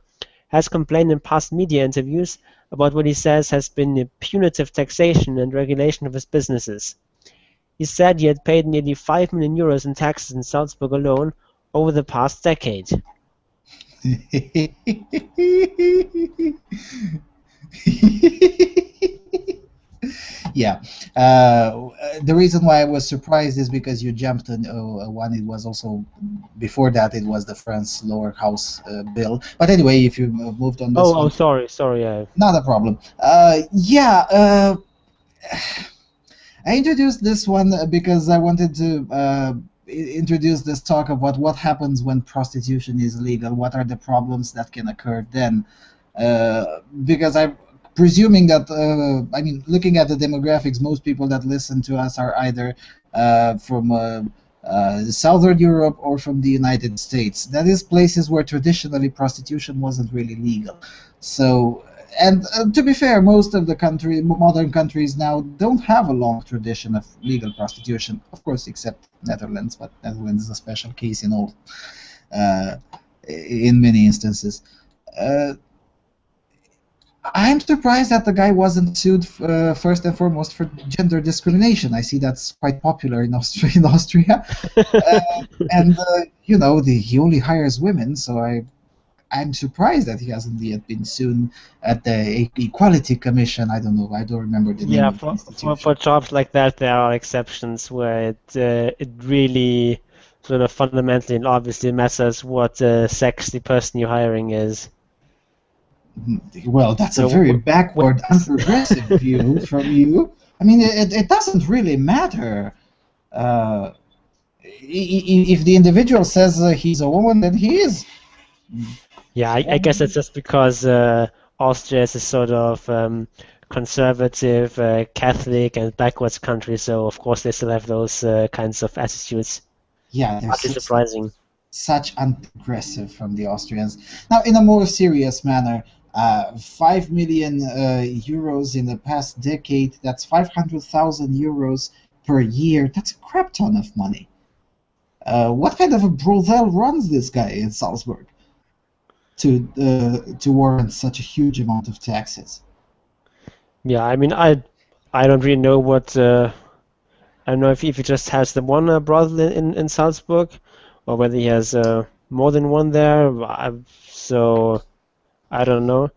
has complained in past media interviews about what he says has been punitive taxation and regulation of his businesses. He said he had paid nearly 5 million euros in taxes in Salzburg alone over the past decade. Yeah. The reason why I was surprised is because you jumped on one. It was also before that. It was the France lower house bill. But anyway, if you moved on this one. Oh, sorry. Not a problem. Yeah. I introduced this one because I wanted to introduce this talk about what happens when prostitution is legal. What are the problems that can occur then? Because I'm presuming that, I mean, looking at the demographics, most people that listen to us are either from Southern Europe or from the United States. That is places where traditionally prostitution wasn't really legal. So And to be fair, most of the modern countries now don't have a long tradition of legal prostitution, of course, except Netherlands. But Netherlands is a special case uh, in many instances. Uh, I'm surprised that the guy wasn't sued first and foremost for gender discrimination. I see that's quite popular in Austria. And he only hires women, so I'm surprised that he hasn't yet been sued at the Equality Commission. I don't know. I don't remember the name Yeah, of the institution. for jobs like that, there are exceptions where it really sort of fundamentally and obviously matters what sex the person you're hiring is. Well, that's a So very backward, unprogressive view from you. I mean, it doesn't really matter. Uh, if the individual says he's a woman, then he is. yeah, I guess it's just because Austria is a sort of conservative, Catholic, and backwards country, so of course they still have those kinds of attitudes. Yeah, Hardly surprising. such unprogressive from the Austrians. Now, in a more serious manner, 5 million euros in the past decade, that's 500,000 euros per year. That's a crap ton of money. What kind of a brothel runs this guy in Salzburg to warrant such a huge amount of taxes? Yeah, I mean, I don't really know what I don't know if he just has the one brothel in Salzburg, or whether he has more than one there. So I don't know.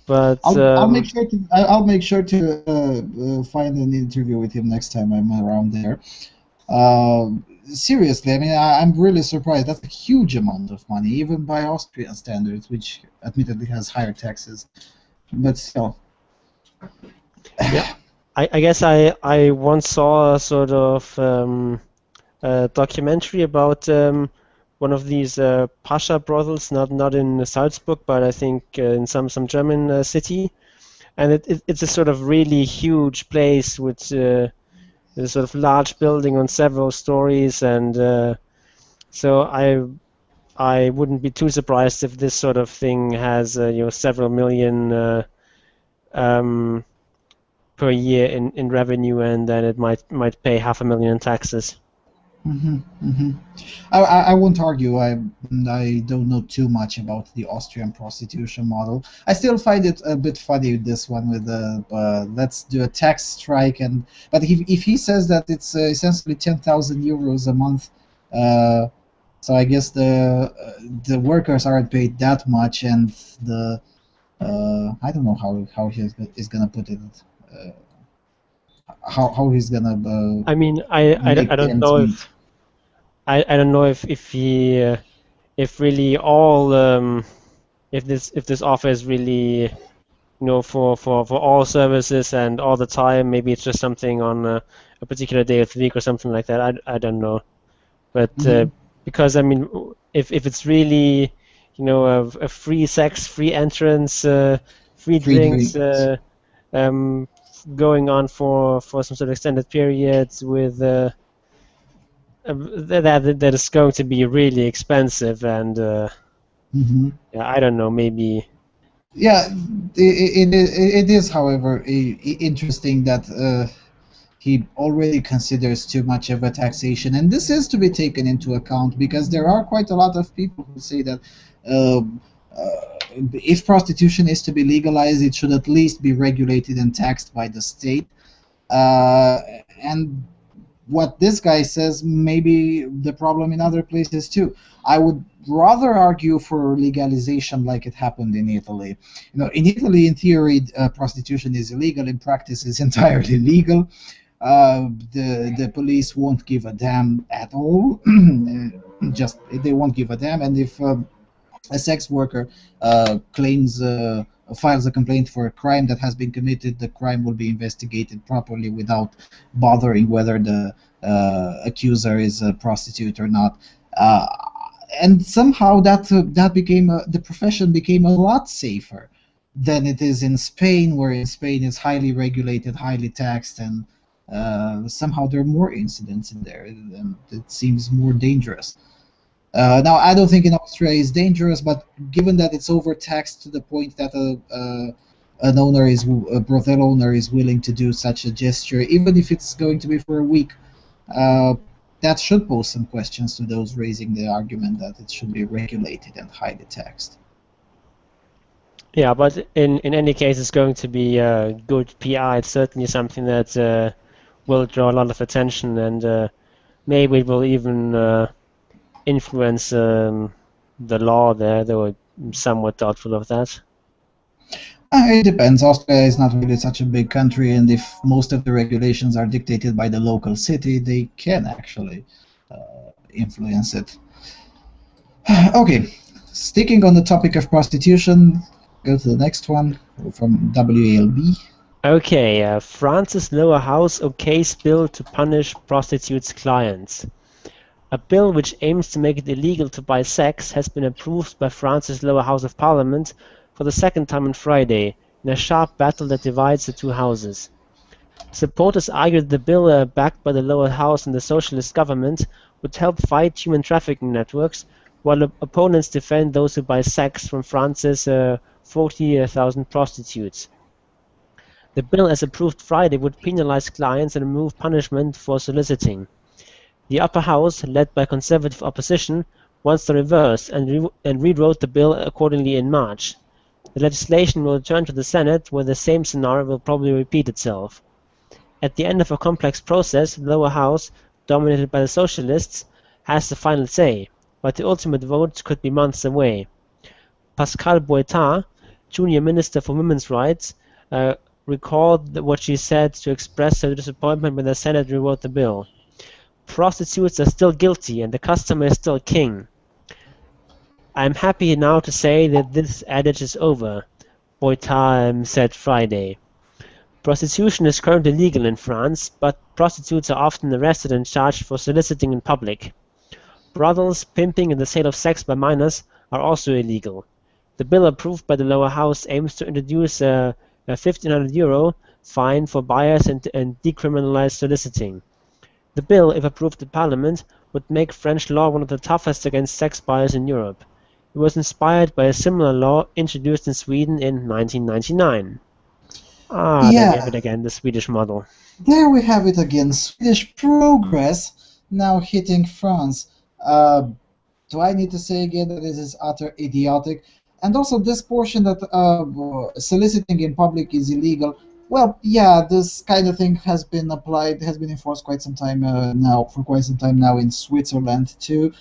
But I'll make sure to find an interview with him next time I'm around there. Seriously, I mean, I'm really surprised. That's a huge amount of money, even by Austrian standards, which admittedly has higher taxes. But still. yeah, I guess I once saw a sort of a documentary about one of these Pasha brothels, not in Salzburg, but I think in some German city, and it's a sort of really huge place with a sort of large building on several stories, and so I wouldn't be too surprised if this sort of thing has several million um, per year in revenue, and then it might pay 500,000 in taxes. Hmm. Hmm. I won't argue. I don't know too much about the Austrian prostitution model. I still find it a bit funny, this one with let's do a tax strike, but if he says that it's essentially 10,000 euros a month, so I guess the workers aren't paid that much, and the I don't know how he is gonna put it. Uh, how he's gonna I mean, I make don't ends know meet. I don't know if he if really all if this offer is really for all services and all the time. Maybe it's just something on a particular day of the week or something like that. I don't know, but Hmm. because I mean, if it's really a free sex, free entrance, free Free drinks, drinks. um, going on for some sort of extended periods with that is going to be really expensive, and Hmm. yeah, I don't know, maybe. Yeah, it is, however, interesting that he already considers too much of a taxation, and this is to be taken into account because there are quite a lot of people who say that um, if prostitution is to be legalized, it should at least be regulated and taxed by the state. Uh, and what this guy says may be the problem in other places too. I would rather argue for legalization like it happened in Italy. In Italy, in theory, prostitution is illegal. In practice, it's entirely legal. The police won't give a damn at all. Just they won't give a damn. And if a sex worker files a complaint for a crime that has been committed, the crime will be investigated properly without bothering whether the accuser is a prostitute or not. Uh, and somehow that became the profession became a lot safer than it is in Spain, where in Spain is highly regulated, highly taxed, and somehow there are more incidents in there, and it seems more dangerous. Now, I don't think in Austria is dangerous, but given that it's overtaxed to the point that a brothel owner is willing to do such a gesture, even if it's going to be for a week, uh, that should pose some questions to those raising the argument that it should be regulated and highly taxed. Yeah, but in any case, it's going to be good PR. It's certainly something that will draw a lot of attention, and maybe it will even influence the law there, though I'm somewhat doubtful of that. It depends. Austria is not really such a big country, and if most of the regulations are dictated by the local city, they can actually influence it. Okay, sticking on the topic of prostitution, go to the next one from WALB. Okay, France's lower house okays bill to punish prostitutes' clients. A bill which aims to make it illegal to buy sex has been approved by France's lower house of parliament for the second time on Friday, in a sharp battle that divides the two houses. Supporters argued the bill, backed by the lower house and the socialist government, would help fight human trafficking networks, while opponents defend those who buy sex from France's 40,000 prostitutes. The bill, as approved Friday, would penalize clients and remove punishment for soliciting. The upper house, led by conservative opposition, wants the reverse and rewrote the bill accordingly in March. The legislation will return to the Senate, where the same scenario will probably repeat itself. At the end of a complex process, the lower house, dominated by the socialists, has the final say, but the ultimate vote could be months away. Pascal Boitard, junior minister for women's rights, recalled what she said to express her disappointment when the Senate rewrote the bill. Prostitutes are still guilty and the customer is still king. I am happy now to say that this adage is over, Boitard said Friday. Prostitution is currently legal in France, but prostitutes are often arrested and charged for soliciting in public. Brothels, pimping and the sale of sex by minors are also illegal. The bill approved by the lower house aims to introduce a €1,500 fine for buyers and decriminalize soliciting. The bill, if approved in Parliament, would make French law one of the toughest against sex buyers in Europe. It was inspired by a similar law introduced in Sweden in 1999. There we have it again, the Swedish model. There we have it again, Swedish progress now hitting France. Do I need to say again that this is utter idiotic? And also this portion that soliciting in public is illegal. Well, yeah, this kind of thing has been applied, has been enforced quite some time now in Switzerland too.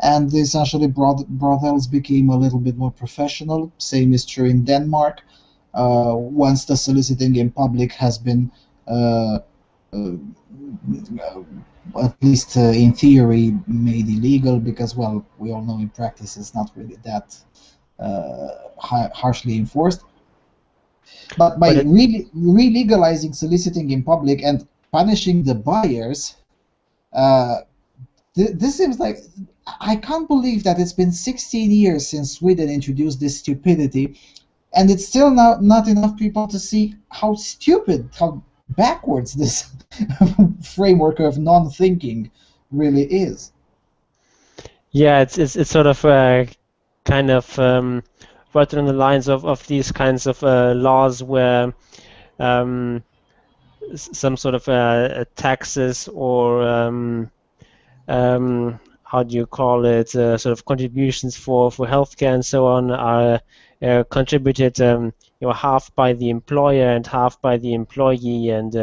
And essentially brothels became a little bit more professional. Same is true in Denmark. Once the soliciting in public has been, at least in theory, made illegal, because, well, we all know in practice it's not really that harshly enforced. But by re-legalizing soliciting in public and punishing the buyers, this seems like, I can't believe that it's been 16 years since Sweden introduced this stupidity, and it's still not enough people to see how stupid, how backwards this framework of non-thinking really is. Yeah, it's sort of kind of right on the lines of these kinds of laws where some sort of taxes or how do you call it, sort of contributions for healthcare and so on are contributed half by the employer and half by the employee, and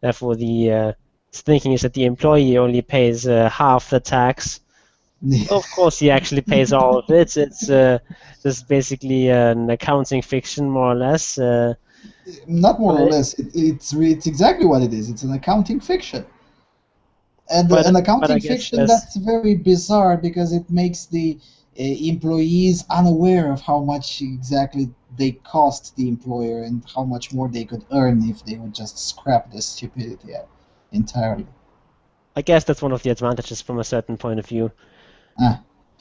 therefore the thinking is that the employee only pays half the tax. Of course, he actually pays all of it. It's just basically an accounting fiction, more or less. Not more or less. It's exactly what it is. It's an accounting fiction. And an accounting fiction that's very bizarre, because it makes the employees unaware of how much exactly they cost the employer and how much more they could earn if they would just scrap this stupidity entirely. I guess that's one of the advantages from a certain point of view.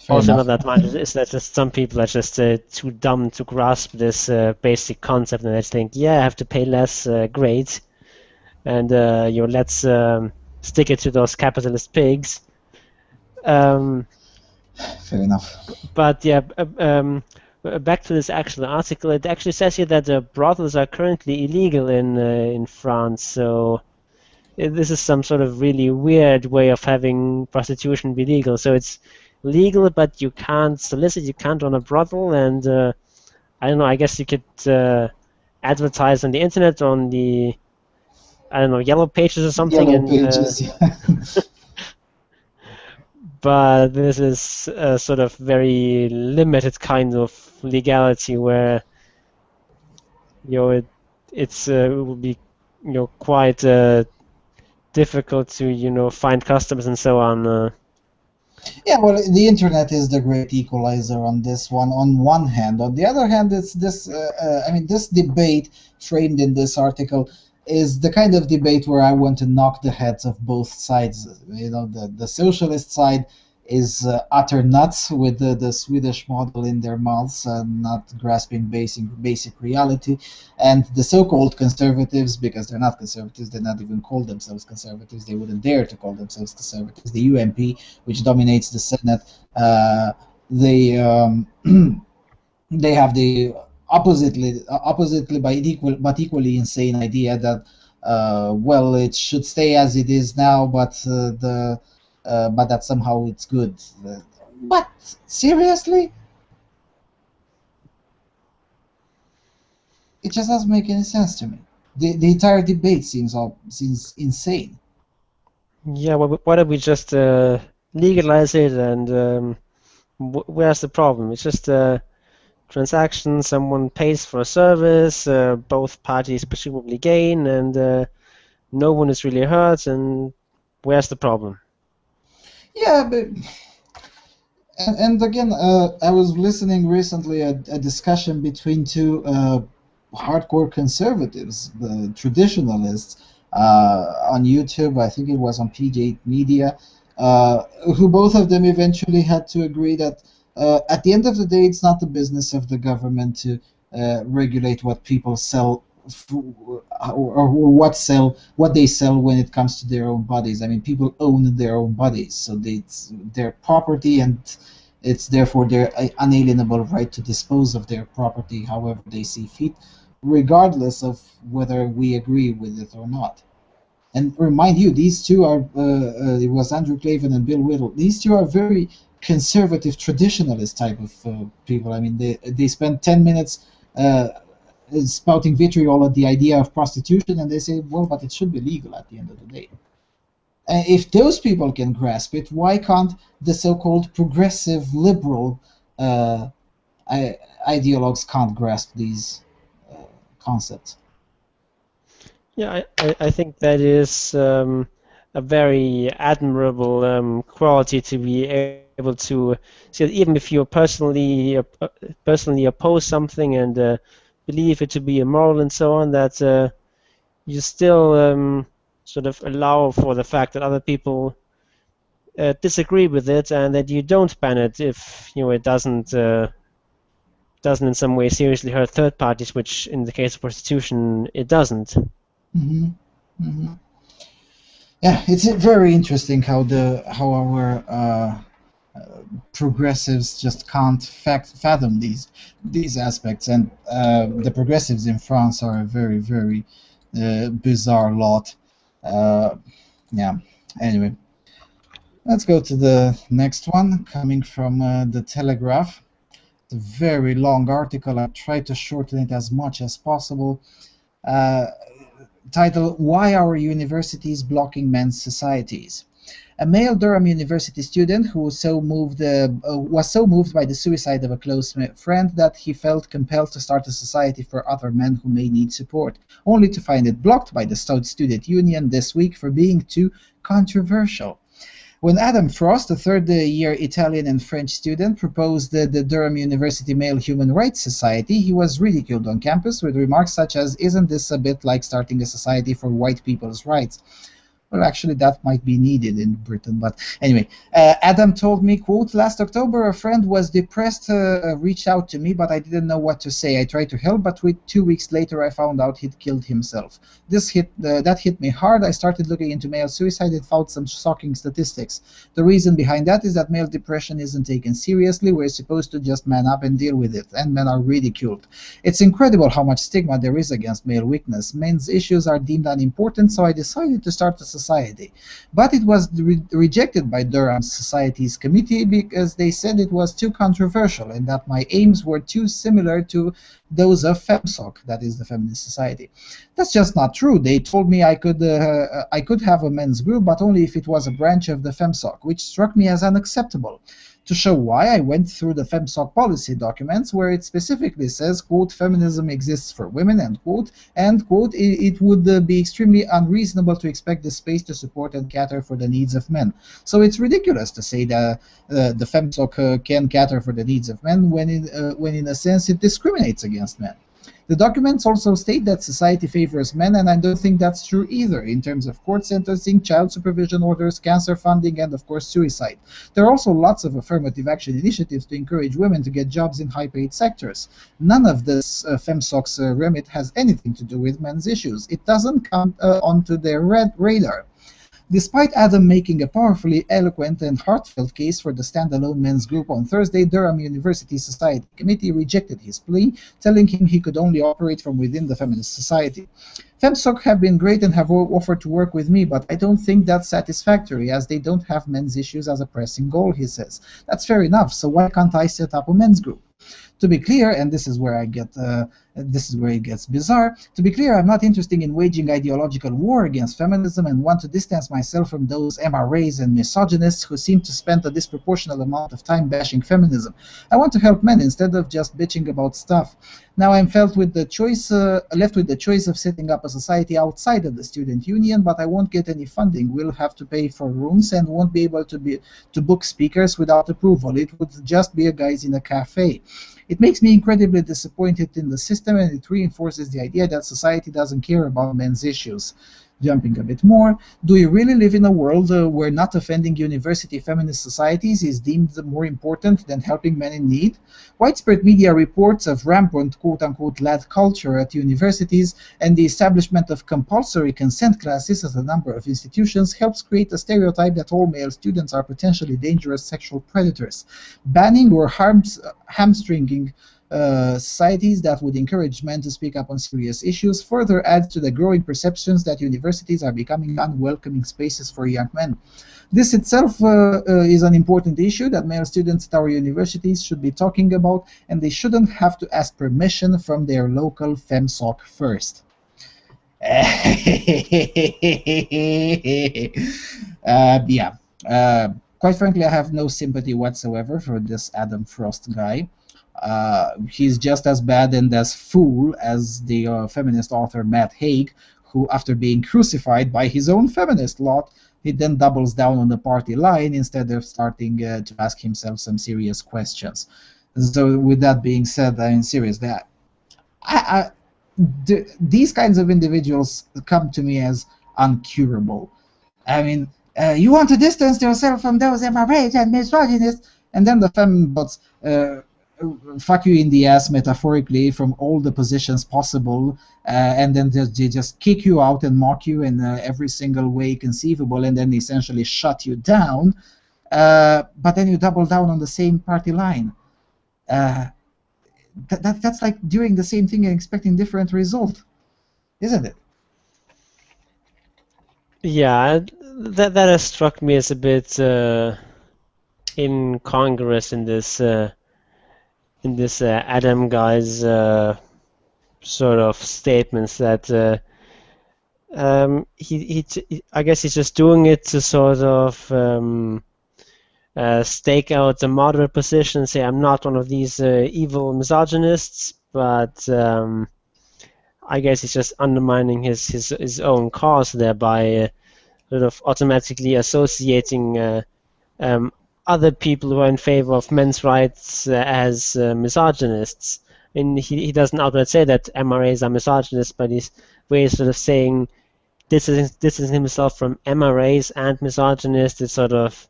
Also, another advantage is that just some people are just too dumb to grasp this basic concept, and they think, yeah, I have to pay less, great, and let's stick it to those capitalist pigs. Fair enough. But yeah, back to this actual article, it actually says here that brothels are currently illegal in France. So this is some sort of really weird way of having prostitution be legal. So it's legal, but you can't solicit, you can't run a brothel, and I don't know. I guess you could advertise on the internet, on the, I don't know, yellow pages or something, Yellow and pages. but this is a sort of very limited kind of legality where it will be quite difficult to find customers and so on. Yeah, well, the internet is the great equalizer on this one. On one hand, on the other hand, it's this. I mean, this debate framed in this article is the kind of debate where I want to knock the heads of both sides. The socialist side is utter nuts with the Swedish model in their mouths and not grasping basic reality, and the so-called conservatives, because they're not conservatives, they're not even called themselves conservatives, they wouldn't dare to call themselves conservatives, the UMP, which dominates the Senate, they they have the oppositely but equally insane idea that well, it should stay as it is now, but that somehow it's good. But seriously, it just doesn't make any sense to me. The entire debate seems insane. Yeah, why don't we just legalize it, and where's the problem? It's just a transaction, someone pays for a service, both parties presumably gain, and no one is really hurt, and where's the problem? Yeah, but and again, I was listening recently a discussion between two hardcore conservatives, the traditionalists, on YouTube. I think it was on PJ Media, who both of them eventually had to agree that at the end of the day, it's not the business of the government to regulate what people sell or what they sell when it comes to their own bodies. I mean, people own their own bodies, so it's their property, and it's therefore their unalienable right to dispose of their property however they see fit, regardless of whether we agree with it or not. And remind you, these two are, it was Andrew Clavin and Bill Whittle, these two are very conservative, traditionalist type of people. I mean, they spend 10 minutes spouting vitriol at the idea of prostitution, and they say, well, but it should be legal at the end of the day. And if those people can grasp it, why can't the so-called progressive liberal ideologues can't grasp these concepts? Yeah, I think that is a very admirable quality to be able to see that even if you personally oppose something and believe it to be immoral and so on, that you still sort of allow for the fact that other people disagree with it, and that you don't ban it if it doesn't in some way seriously hurt third parties, which in the case of prostitution it doesn't. Mm-hmm. Mm-hmm. Yeah, it's very interesting how our progressives just can't fathom these aspects, and the progressives in France are a very, very bizarre lot. Yeah. Anyway, let's go to the next one, coming from the Telegraph. It's a very long article. I tried to shorten it as much as possible. Title: Why Our Universities Blocking Men's Societies. A male Durham University student who was so moved by the suicide of a close friend that he felt compelled to start a society for other men who may need support, only to find it blocked by the student union this week for being too controversial. When Adam Frost, a third-year Italian and French student, proposed the Durham University Male Human Rights Society, he was ridiculed on campus with remarks such as, "Isn't this a bit like starting a society for white people's rights?" Well, actually, that might be needed in Britain, but anyway. Adam told me, quote, last October a friend was depressed, reached out to me, but I didn't know what to say. I tried to help, but 2 weeks later I found out he'd killed himself. That hit me hard. I started looking into male suicide and found some shocking statistics. The reason behind that is that male depression isn't taken seriously. We're supposed to just man up and deal with it, and men are ridiculed. It's incredible how much stigma there is against male weakness. Men's issues are deemed unimportant, so I decided to start a society. But it was rejected by Durham's Society's committee because they said it was too controversial and that my aims were too similar to those of FemSoc, that is the Feminist Society. That's just not true. They told me I could have a men's group, but only if it was a branch of the FemSoc, which struck me as unacceptable. To show why, I went through the FemSoc policy documents where it specifically says, quote, feminism exists for women, end quote, and, quote, it would be extremely unreasonable to expect this space to support and cater for the needs of men. So it's ridiculous to say that the FemSoc can cater for the needs of men when in a sense it discriminates against men. The documents also state that society favors men, and I don't think that's true either, in terms of court sentencing, child supervision orders, cancer funding, and of course suicide. There are also lots of affirmative action initiatives to encourage women to get jobs in high-paid sectors. None of this FemSoc's remit has anything to do with men's issues. It doesn't come onto their radar. Despite Adam making a powerfully eloquent and heartfelt case for the standalone men's group on Thursday, Durham University Society Committee rejected his plea, telling him he could only operate from within the Feminist Society. FemSoc have been great and have offered to work with me, but I don't think that's satisfactory, as they don't have men's issues as a pressing goal, he says. That's fair enough, so why can't I set up a men's group? To be clear, and this is where it gets bizarre, to be clear, I'm not interested in waging ideological war against feminism and want to distance myself from those MRAs and misogynists who seem to spend a disproportionate amount of time bashing feminism. I want to help men instead of just bitching about stuff. Now I'm left with the choice of setting up a society outside of the student union, but I won't get any funding. We'll have to pay for rooms and won't be able to book speakers without approval. It would just be a guys in a cafe. It makes me incredibly disappointed in the system, and it reinforces the idea that society doesn't care about men's issues. Jumping a bit more, do we really live in a world where not offending university feminist societies is deemed more important than helping men in need? Widespread media reports of rampant quote-unquote lad culture at universities and the establishment of compulsory consent classes at a number of institutions helps create a stereotype that all male students are potentially dangerous sexual predators. Banning or hamstringing societies that would encourage men to speak up on serious issues further adds to the growing perceptions that universities are becoming unwelcoming spaces for young men. This itself is an important issue that male students at our universities should be talking about, and they shouldn't have to ask permission from their local FemSoc first. Quite frankly, I have no sympathy whatsoever for this Adam Frost guy. He's just as bad and as fool as the feminist author Matt Haig, who, after being crucified by his own feminist lot, he then doubles down on the party line instead of starting to ask himself some serious questions. So with that being said, I mean, seriously, these kinds of individuals come to me as uncurable. I mean, you want to distance yourself from those MRAs and misogynists, and then the fembots fuck you in the ass metaphorically from all the positions possible, and then they just kick you out and mock you in every single way conceivable, and then essentially shut you down, but then you double down on the same party line. That's like doing the same thing and expecting different result, isn't it? Yeah, that has struck me as a bit incongruous in this Adam guy's sort of statements that I guess he's just doing it to sort of stake out a moderate position, say I'm not one of these evil misogynists, but I guess he's just undermining his own cause there by sort of automatically associating other people who are in favor of men's rights as misogynists. And he doesn't outright say that MRAs are misogynists, but he's sort of saying distancing himself from MRAs and misogynists. It sort of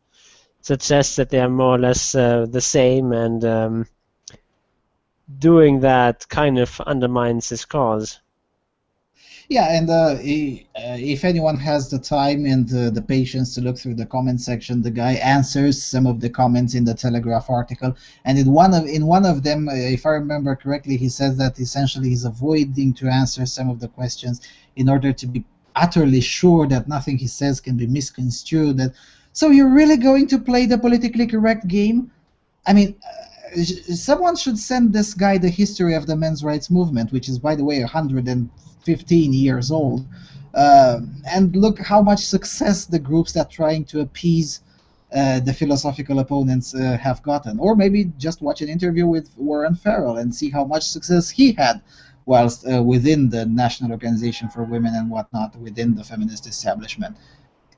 suggests that they are more or less the same, and doing that kind of undermines his cause. Yeah, and if anyone has the time and the patience to look through the comment section, the guy answers some of the comments in the Telegraph article, and in one of them, if I remember correctly, he says that essentially he's avoiding to answer some of the questions in order to be utterly sure that nothing he says can be misconstrued. So you're really going to play the politically correct game? I mean, someone should send this guy the history of the men's rights movement, which is, by the way, 115 years old, and look how much success the groups that trying to appease the philosophical opponents have gotten. Or maybe just watch an interview with Warren Farrell and see how much success he had whilst within the National Organization for Women and whatnot, within the feminist establishment.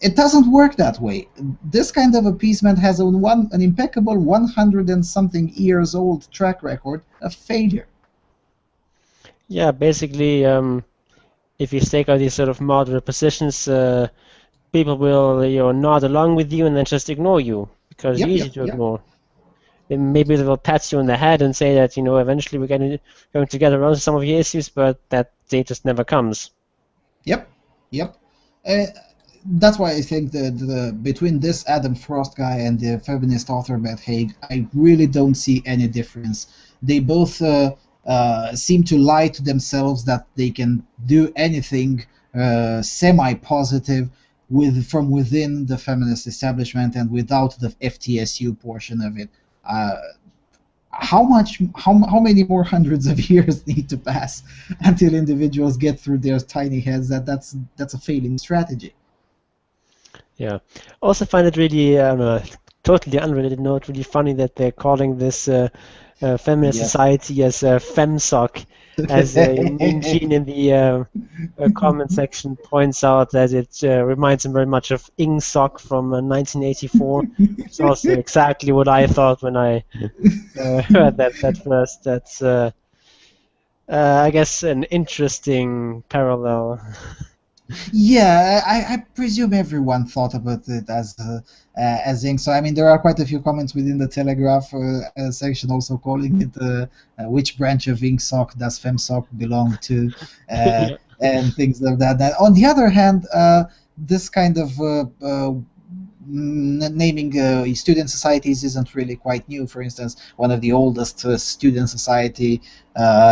It doesn't work that way. This kind of appeasement has an impeccable 100 and something years old track record of failure. Yeah, basically, if you take out these sort of moderate positions, people will nod along with you and then just ignore you because it's easy to ignore. And maybe they will pat you on the head and say that eventually we're going to get around to some of your issues, but that day just never comes. Yep. That's why I think that between this Adam Frost guy and the feminist author Beth Haig, I really don't see any difference. They both seem to lie to themselves that they can do anything semi-positive from within the feminist establishment and without the FTSU portion of it. How many more hundreds of years need to pass until individuals get through their tiny heads that that's a failing strategy? Yeah. Also find it really, totally unrelated note, really funny that they're calling this feminist society as FemSoc, as Min Jin in the comment section points out that it reminds him very much of IngSoc from 1984. It's also exactly what I thought when I heard that first. That's, I guess, an interesting parallel. Yeah, I presume everyone thought about it as Ing. So I mean, there are quite a few comments within the Telegraph section also calling it which branch of IngSoc does FemSoc belong to, and things like that. On the other hand, this kind of naming student societies isn't really quite new. For instance, one of the oldest student society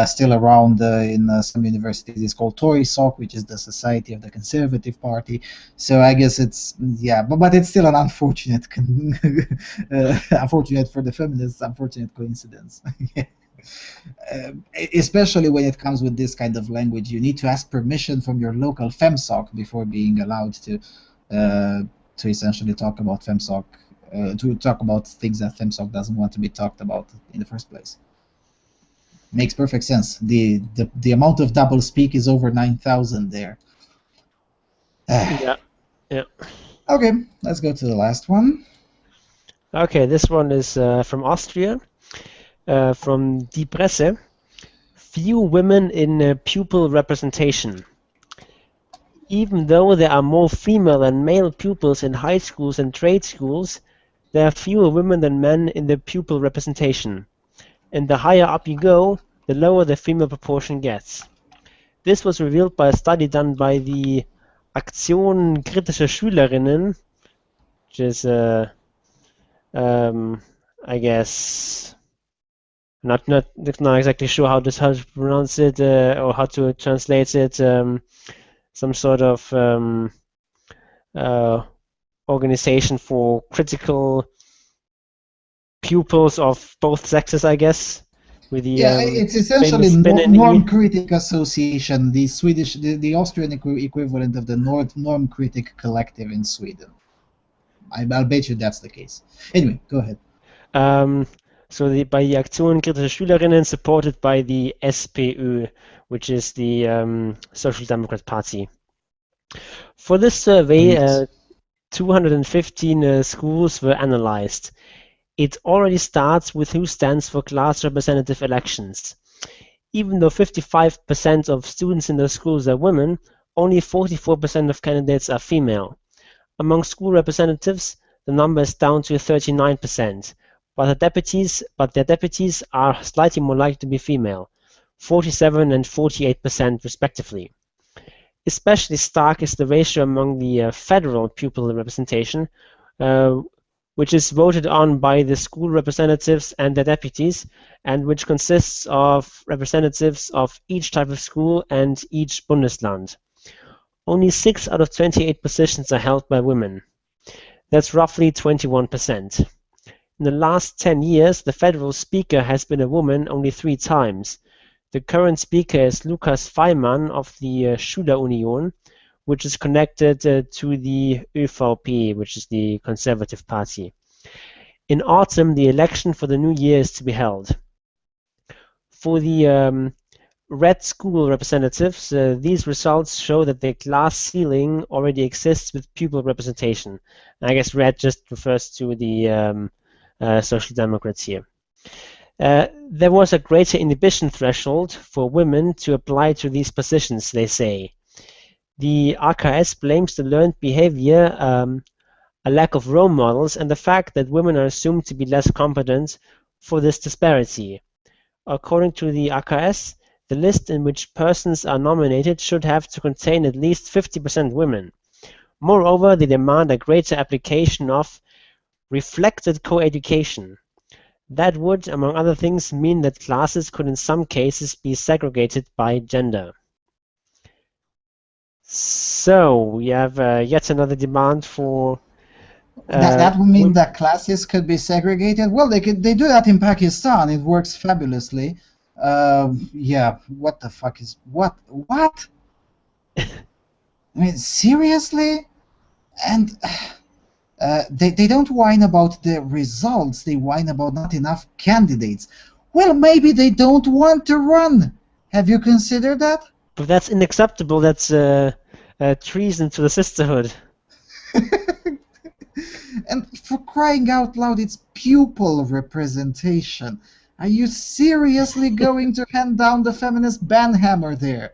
still around in some universities is called Tory Soc, which is the Society of the Conservative Party. So I guess it's, yeah, but it's still an unfortunate unfortunate for the feminists, unfortunate coincidence. Especially when it comes with this kind of language, you need to ask permission from your local FemSoc before being allowed to essentially talk about FemSoc, to talk about things that FemSoc doesn't want to be talked about in the first place. Makes perfect sense. The amount of double speak is over 9,000 there. Yeah. Okay, let's go to the last one. Okay, this one is from Austria, from Die Presse. Few women in pupil representation. Even though there are more female and male pupils in high schools and trade schools, there are fewer women than men in the pupil representation. And the higher up you go, the lower the female proportion gets. This was revealed by a study done by the Aktion Kritische Schülerinnen, which is, I guess, not exactly sure how to pronounce it or how to translate it. Some sort of organization for critical pupils of both sexes, I guess. With the, it's essentially Norm Critic Association, the Swedish, the Austrian equivalent of the Norm Critic Collective in Sweden. I'll bet you that's the case. Anyway, go ahead. So by the Aktion Kritische Schülerinnen, supported by the SPÖ, which is the Social Democrat Party. For this survey, 215 schools were analyzed. It already starts with who stands for class representative elections. Even though 55% of students in those schools are women, only 44% of candidates are female. Among school representatives, the number is down to 39%, but their deputies are slightly more likely to be female, 47 and 48% respectively. Especially stark is the ratio among the federal pupil representation, which is voted on by the school representatives and their deputies, and which consists of representatives of each type of school and each Bundesland. Only 6 out of 28 positions are held by women. That's roughly 21%. In the last 10 years, the federal speaker has been a woman only 3 times. The current speaker is Lukas Feimann of the Schülerunion, which is connected to the ÖVP, which is the Conservative Party. In autumn, the election for the new year is to be held. For the red school representatives, these results show that the glass ceiling already exists with pupil representation. I guess red just refers to the Social Democrats here. There was a greater inhibition threshold for women to apply to these positions, they say. The RKS blames the learned behavior, a lack of role models, and the fact that women are assumed to be less competent for this disparity. According to the RKS, the list in which persons are nominated should have to contain at least 50% women. Moreover, they demand a greater application of reflected co-education. That would, among other things, mean that classes could in some cases be segregated by gender. So, we have yet another demand for... that would mean that classes could be segregated? Well, they do that in Pakistan. It works fabulously. Yeah, what the fuck is... What? I mean, seriously? And... they don't whine about the results, they whine about not enough candidates. Well, maybe they don't want to run. Have you considered that? But that's unacceptable. That's treason to the sisterhood. And for crying out loud, it's pupil representation. Are you seriously going to hand down the feminist banhammer there?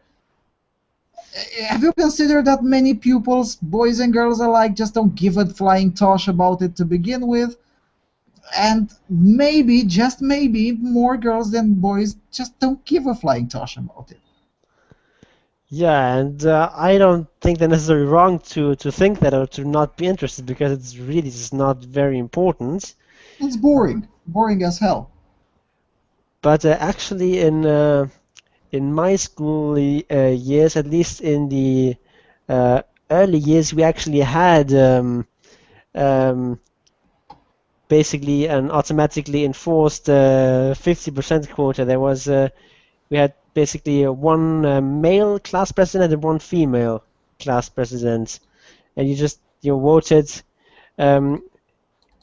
Have you considered that many pupils, boys and girls alike, just don't give a flying tosh about it to begin with? And maybe, just maybe, more girls than boys just don't give a flying tosh about it. Yeah, and I don't think they're necessarily wrong to think that or to not be interested, because it's really just not very important. It's boring. Boring as hell. But actually in my school years, at least in the early years, we actually had basically an automatically enforced 50% quota. There was we had basically one male class president and one female class president, and you voted.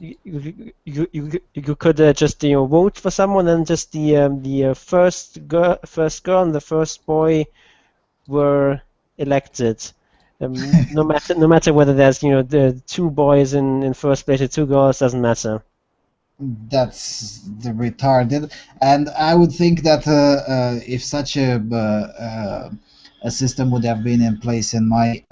You could just vote for someone, and just the first girl and the first boy were elected. No matter whether there's the 2 boys in first place or 2 girls, doesn't matter. That's the retarded, and I would think that if such a system would have been in place in my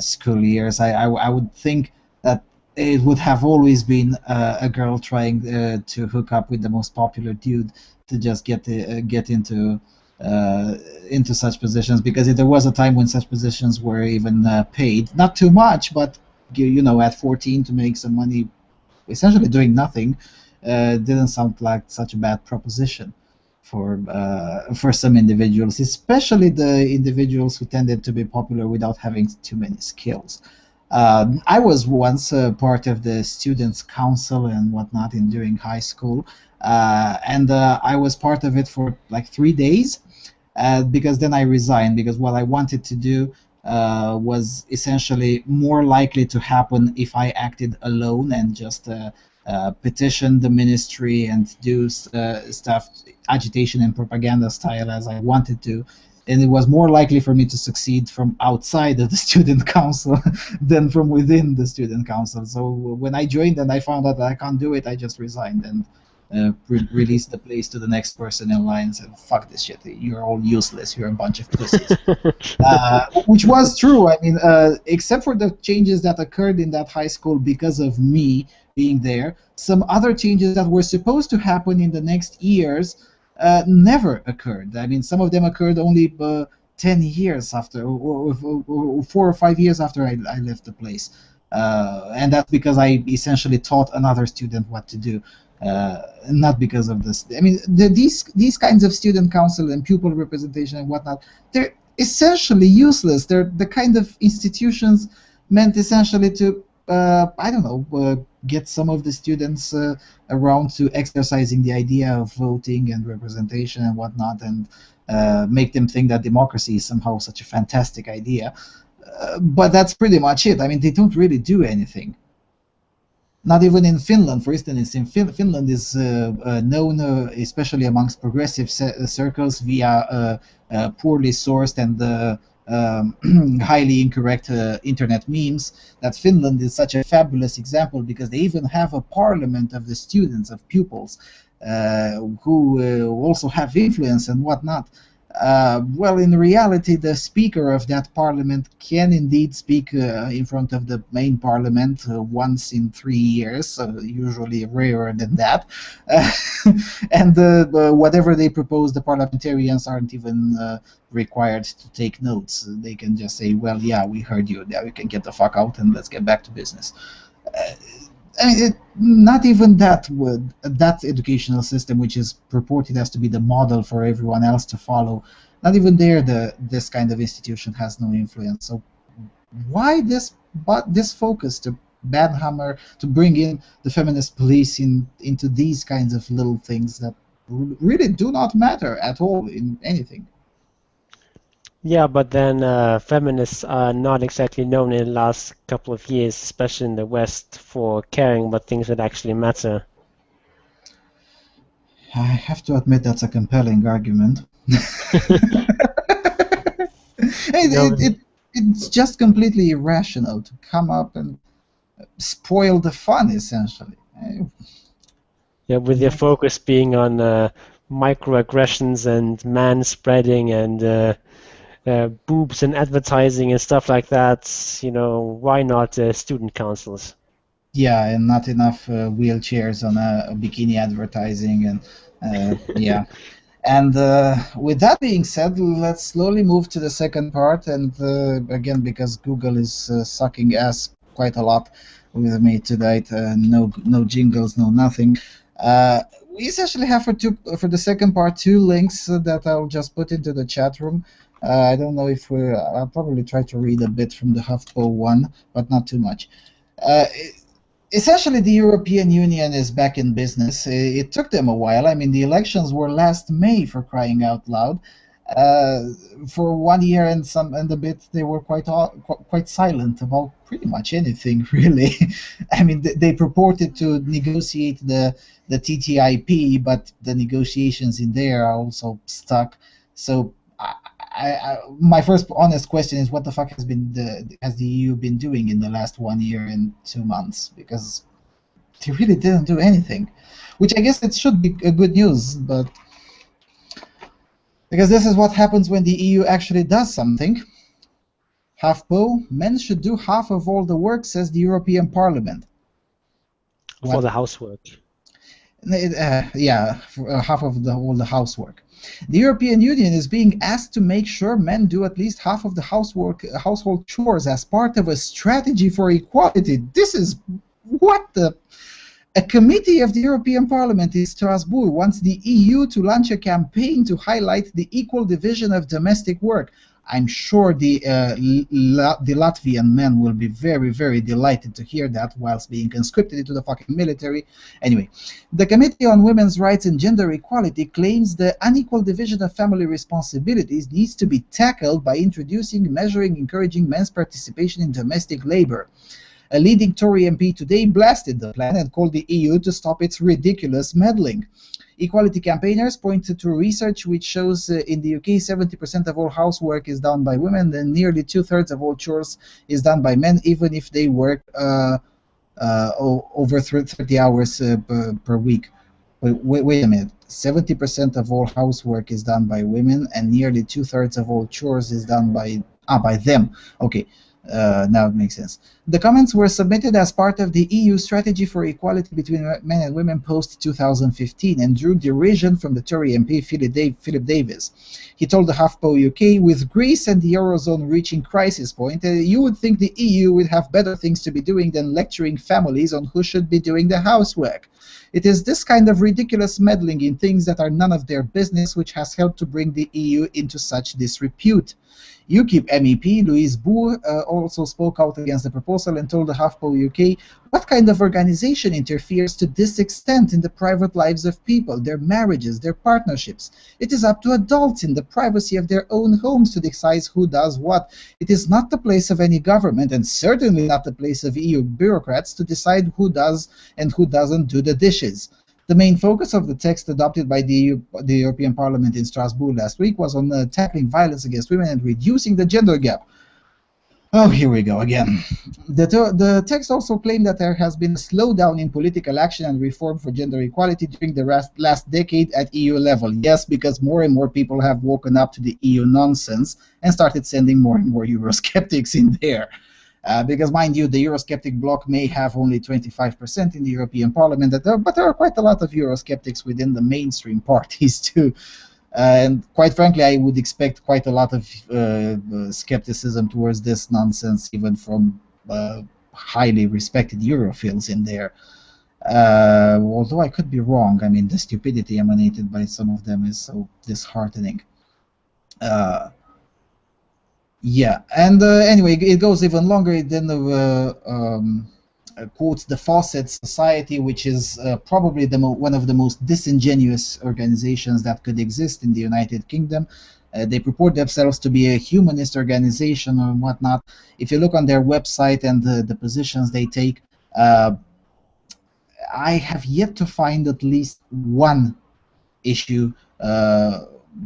school years, I would think that it would have always been a girl trying to hook up with the most popular dude to just get into such positions, because there was a time when such positions were even paid, not too much, but at 14 to make some money essentially doing nothing didn't sound like such a bad proposition for some individuals, especially the individuals who tended to be popular without having too many skills. I was once part of the students' council and whatnot during high school, and I was part of it for like 3 days, because then I resigned, because what I wanted to do was essentially more likely to happen if I acted alone and just petition the ministry and do stuff, agitation and propaganda style, as I wanted to. And it was more likely for me to succeed from outside of the student council than from within the student council. So when I joined and I found out that I can't do it, I just resigned. And release the place to the next person in line and said, "Fuck this shit. You're all useless. You're a bunch of pussies." Which was true. I mean, except for the changes that occurred in that high school because of me being there, some other changes that were supposed to happen in the next years never occurred. I mean, some of them occurred only 10 years after, or 4 or 5 years after I left the place. And that's because I essentially taught another student what to do. Not because of this. I mean, these kinds of student council and pupil representation and whatnot, they're essentially useless. They're the kind of institutions meant essentially to, I don't know, get some of the students around to exercising the idea of voting and representation and whatnot, and make them think that democracy is somehow such a fantastic idea. But that's pretty much it. I mean, they don't really do anything. Not even in Finland, for instance. In Finland is known, especially amongst progressive circles, via poorly sourced and highly incorrect internet memes, that Finland is such a fabulous example because they even have a parliament of the students, of pupils, who also have influence and whatnot. Well, in reality, the speaker of that parliament can indeed speak in front of the main parliament once in 3 years, usually rarer than that. And whatever they propose, the parliamentarians aren't even required to take notes. They can just say, well, yeah, we heard you. Now you can get the fuck out and let's get back to business. I mean, not even that educational system, which is purported as to be the model for everyone else to follow, not even there this kind of institution has no influence. So why this focus to banhammer, to bring in the feminist police into these kinds of little things that really do not matter at all in anything? Yeah, but then feminists are not exactly known in the last couple of years, especially in the West, for caring about things that actually matter. I have to admit that's a compelling argument. It's just completely irrational to come up and spoil the fun, essentially. Yeah, with your focus being on microaggressions and man-spreading and boobs and advertising and stuff like that, you know, why not student councils? Yeah, and not enough wheelchairs on a bikini advertising, and yeah. And with that being said, let's slowly move to the second part. And again, because Google is sucking ass quite a lot with me tonight, no jingles, no nothing. We essentially have for the second part 2 links that I'll just put into the chat room. I don't know if I'll probably try to read a bit from the HuffPo one, but not too much. Essentially, the European Union is back in business. It took them a while. I mean, the elections were last May, for crying out loud. For 1 year and a bit, they were quite silent about pretty much anything, really. I mean, they purported to negotiate the TTIP, but the negotiations in there are also stuck. So, my first honest question is, what the fuck has the EU been doing in the last 1 year and 2 months? Because they really didn't do anything, which I guess it should be a good news, but because this is what happens when the EU actually does something. HuffPo, men should do half of all the work, says the European Parliament. For the housework. Yeah, half of all the housework. The European Union is being asked to make sure men do at least half of the household chores as part of a strategy for equality. This is what the... A committee of the European Parliament in Strasbourg wants the EU to launch a campaign to highlight the equal division of domestic work. I'm sure the Latvian men will be very, very delighted to hear that whilst being conscripted into the fucking military. Anyway, the Committee on Women's Rights and Gender Equality claims the unequal division of family responsibilities needs to be tackled by introducing, measuring, encouraging men's participation in domestic labor. A leading Tory MP today blasted the plan and called the EU to stop its ridiculous meddling. Equality campaigners pointed to research which shows in the UK 70% of all housework is done by women and nearly 2/3 of all chores is done by men, even if they work over 30 hours per week. Wait a minute. 70% of all housework is done by women, and nearly 2/3 of all chores is done by them. Okay, now it makes sense. The comments were submitted as part of the EU strategy for equality between men and women post 2015 and drew derision from the Tory MP Philip Davis. He told the HuffPo UK, with Greece and the Eurozone reaching crisis point, you would think the EU would have better things to be doing than lecturing families on who should be doing the housework. It is this kind of ridiculous meddling in things that are none of their business which has helped to bring the EU into such disrepute. UKIP MEP Louise Boer also spoke out against the proposal and told the HuffPo UK, what kind of organization interferes to this extent in the private lives of people, their marriages, their partnerships? It is up to adults in the privacy of their own homes to decide who does what. It is not the place of any government, and certainly not the place of EU bureaucrats, to decide who does and who doesn't do the dishes. The main focus of the text adopted by the European Parliament in Strasbourg last week was on tackling violence against women and reducing the gender gap. Oh, here we go again. The text also claimed that there has been a slowdown in political action and reform for gender equality during the last decade at EU level. Yes, because more and more people have woken up to the EU nonsense and started sending more and more Eurosceptics in there. Because, mind you, the Eurosceptic bloc may have only 25% in the European Parliament, but there are quite a lot of Eurosceptics within the mainstream parties too. And quite frankly, I would expect quite a lot of skepticism towards this nonsense, even from highly respected Europhiles in there. Although I could be wrong. I mean, the stupidity emanated by some of them is so disheartening. Yeah, and anyway, it goes even longer. It then quotes the Fawcett Society, which is probably one of the most disingenuous organizations that could exist in the United Kingdom. They purport themselves to be a humanist organization or whatnot. If you look on their website and the positions they take, I have yet to find at least one issue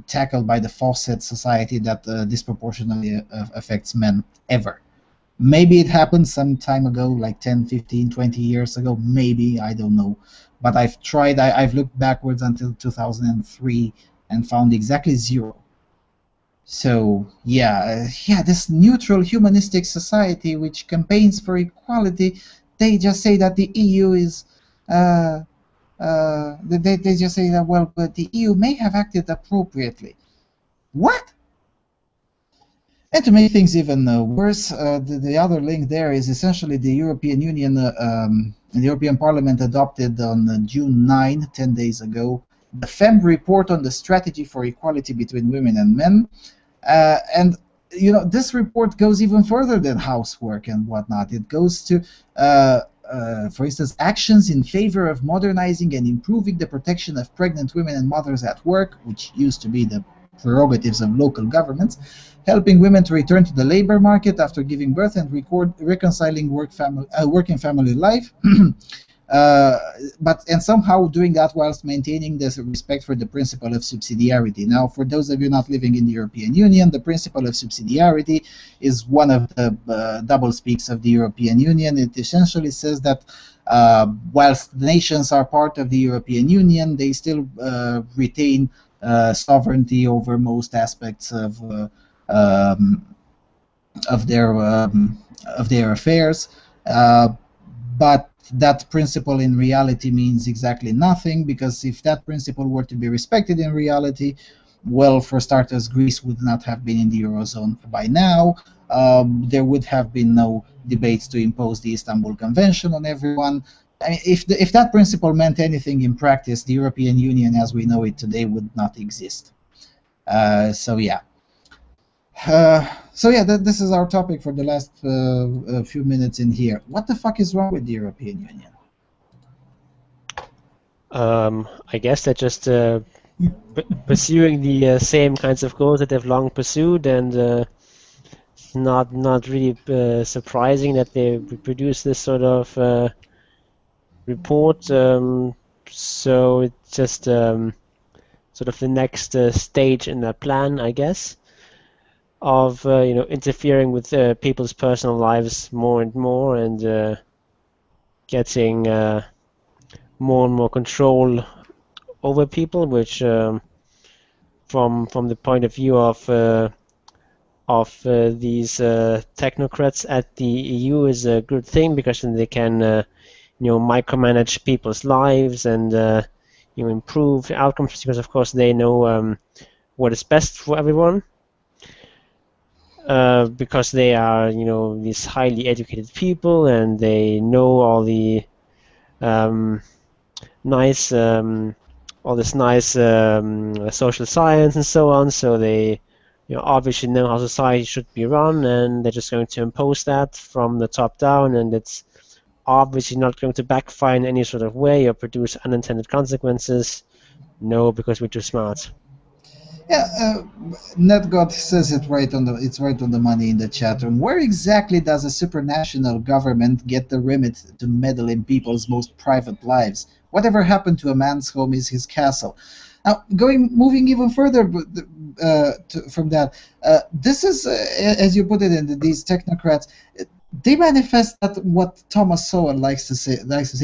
tackled by the Fawcett Society that disproportionately affects men ever. Maybe it happened some time ago, like 10, 15, 20 years ago, maybe, I don't know. But I've tried, I've looked backwards until 2003 and found exactly zero. So, yeah, this neutral humanistic society which campaigns for equality, they just say that the EU is they just say that, well, but the EU may have acted appropriately. What? And to make things even worse, the other link there is essentially the European Union, the European Parliament adopted on June 9, 10 days ago, the FEM report on the strategy for equality between women and men. And you know, this report goes even further than housework and whatnot. It goes to for instance, actions in favor of modernizing and improving the protection of pregnant women and mothers at work, which used to be the prerogatives of local governments, helping women to return to the labor market after giving birth and reconciling work and family life, and somehow doing that whilst maintaining this respect for the principle of subsidiarity. Now, for those of you not living in the European Union, the principle of subsidiarity is one of the double speaks of the European Union. It essentially says that whilst nations are part of the European Union, they still retain sovereignty over most aspects of their affairs, but that principle in reality means exactly nothing, because if that principle were to be respected in reality, well, for starters, Greece would not have been in the Eurozone by now. There would have been no debates to impose the Istanbul Convention on everyone. I mean, if that principle meant anything in practice, the European Union as we know it today would not exist. So yeah, this is our topic for the last few minutes in here. What the fuck is wrong with the European Union? I guess they're just pursuing the same kinds of goals that they've long pursued, and not really surprising that they produce this sort of report. So it's just sort of the next stage in their plan, I guess, of interfering with people's personal lives more and more, and getting more and more control over people, which from the point of view of these technocrats at the EU is a good thing, because then they can micromanage people's lives and improve outcomes, because of course they know what is best for everyone, because they are these highly educated people, and they know all the nice all this nice social science and so on, so they obviously know how society should be run, and they're just going to impose that from the top down, and it's obviously not going to backfire in any sort of way or produce unintended consequences. No, because we're too smart. Yeah, NetGod says it's right on the money in the chat room. Where exactly does a supranational government get the remit to meddle in people's most private lives? Whatever happened to a man's home is his castle. Now, moving even further from that, this is, as you put it, these technocrats. They manifest that what Thomas Sowell likes to say,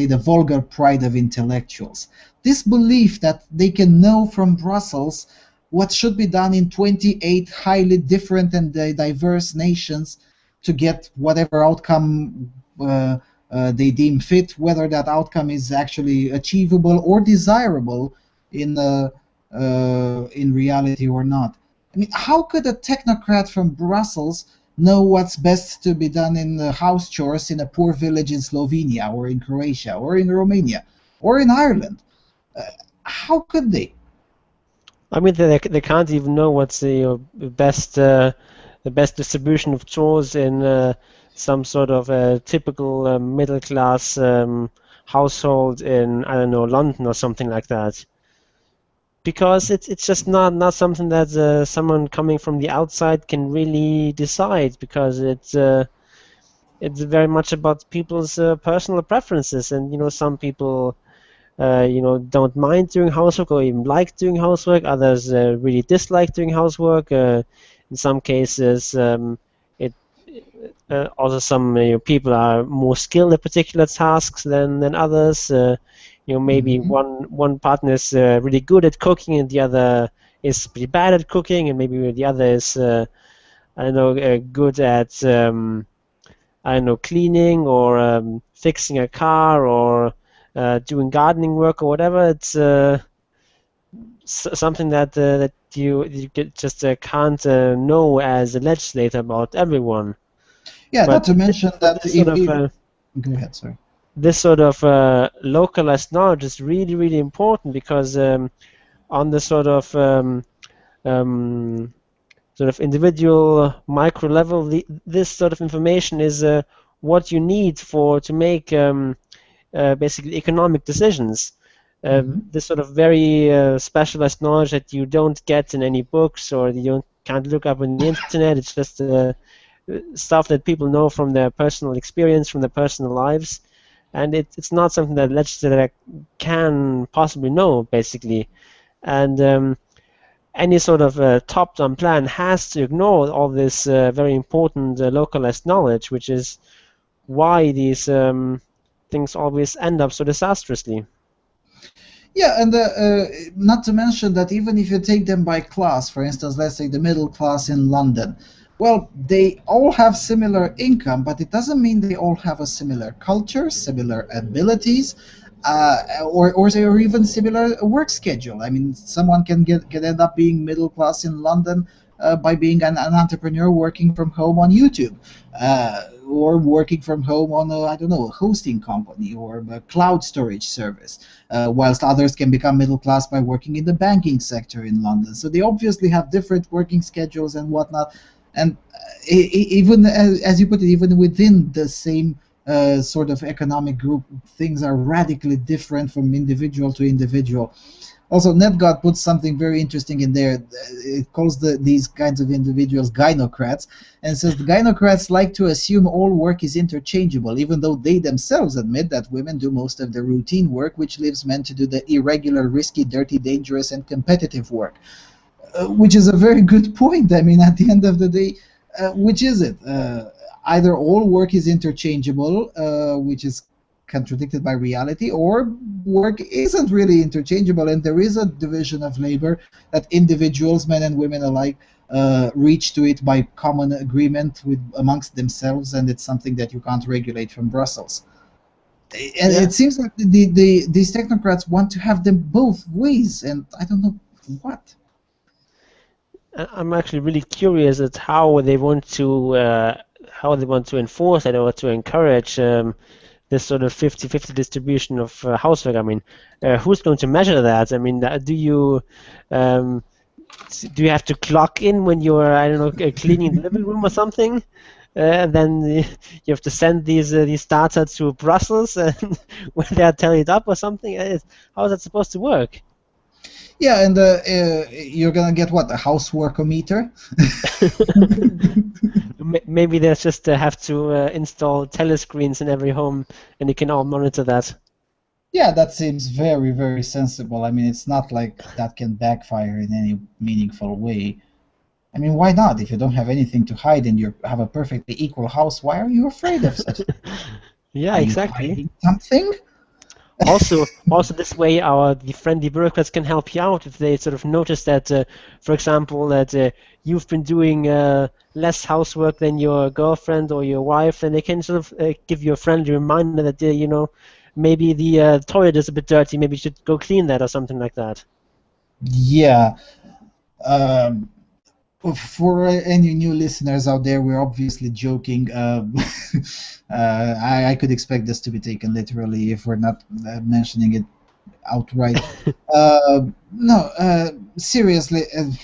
the vulgar pride of intellectuals. This belief that they can know from Brussels what should be done in 28 highly different and diverse nations to get whatever outcome they deem fit, whether that outcome is actually achievable or desirable in reality or not. I mean, how could a technocrat from Brussels know what's best to be done in the house chores in a poor village in Slovenia or in Croatia or in Romania or in Ireland? How could they? I mean, they can't even know what's the best distribution of chores in some sort of typical middle class household in, I don't know, London or something like that. Because it's just not something that someone coming from the outside can really decide, because it's very much about people's personal preferences, and some people don't mind doing housework or even like doing housework. Others really dislike doing housework. In some cases, it also some people are more skilled at particular tasks than others. Maybe one partner is really good at cooking and the other is pretty bad at cooking, and maybe the other is I don't know, good at I don't know, cleaning or fixing a car or doing gardening work or whatever. It's something that you just can't know as a legislator about everyone. Yeah, But not to mention that this sort of go ahead, sorry. this sort of localized knowledge is really, really important, because on the um, sort of individual micro level, this sort of information is what you need to make basically economic decisions. This sort of very specialized knowledge that you don't get in any books, or you can't look up on the internet. It's just stuff that people know from their personal experience, from their personal lives, and it's not something that legislator can possibly know, basically. And any sort of top-down plan has to ignore all this very important localized knowledge, which is why these things always end up so disastrously. Yeah, and not to mention that even if you take them by class, for instance, let's say the middle class in London, well, they all have similar income, but it doesn't mean they all have a similar culture, similar abilities, or even similar work schedule. I mean, someone can end up being middle class in London by being an entrepreneur working from home on YouTube, or working from home on I don't know, a hosting company or a cloud storage service, whilst others can become middle class by working in the banking sector in London. So they obviously have different working schedules and whatnot. And even as you put it, even within the same sort of economic group, things are radically different from individual to individual. Also, NetGod puts something very interesting in there. It calls these kinds of individuals gynocrats, and says the gynocrats like to assume all work is interchangeable, even though they themselves admit that women do most of the routine work, which leaves men to do the irregular, risky, dirty, dangerous, and competitive work. Which is a very good point. I mean, at the end of the day, which is it? Either all work is interchangeable, which is contradicted by reality, or work isn't really interchangeable, and there is a division of labor that individuals, men and women alike, reach to it by common agreement amongst themselves, and it's something that you can't regulate from Brussels. And Yeah. it seems like these technocrats want to have them both ways, and I don't know what. I'm actually really curious at how they want to enforce that or to encourage this sort of 50-50 distribution of housework. I mean, who's going to measure that? I mean, um, do you have to clock in when you're, I don't know, cleaning the living room or something? And then you have to send these data to Brussels and where they are telling it up or something. How is that supposed to work? Yeah, and you're gonna get what, a houseworkometer? Maybe they just have to install telescreens in every home, and you can all monitor that. Yeah, that seems very, very sensible. I mean, it's not like that can backfire in any meaningful way. I mean, why not? If you don't have anything to hide and you have a perfectly equal house, why are you afraid of such? Yeah, Are you exactly. hiding something? Also, this way, the friendly bureaucrats can help you out if they sort of notice that, for example, that you've been doing less housework than your girlfriend or your wife, and they can sort of give you a friendly reminder that, maybe the toilet is a bit dirty, maybe you should go clean that or something like that. Yeah. Um, for any new listeners out there, we're obviously joking. I could expect this to be taken literally if we're not mentioning it outright. No, seriously. And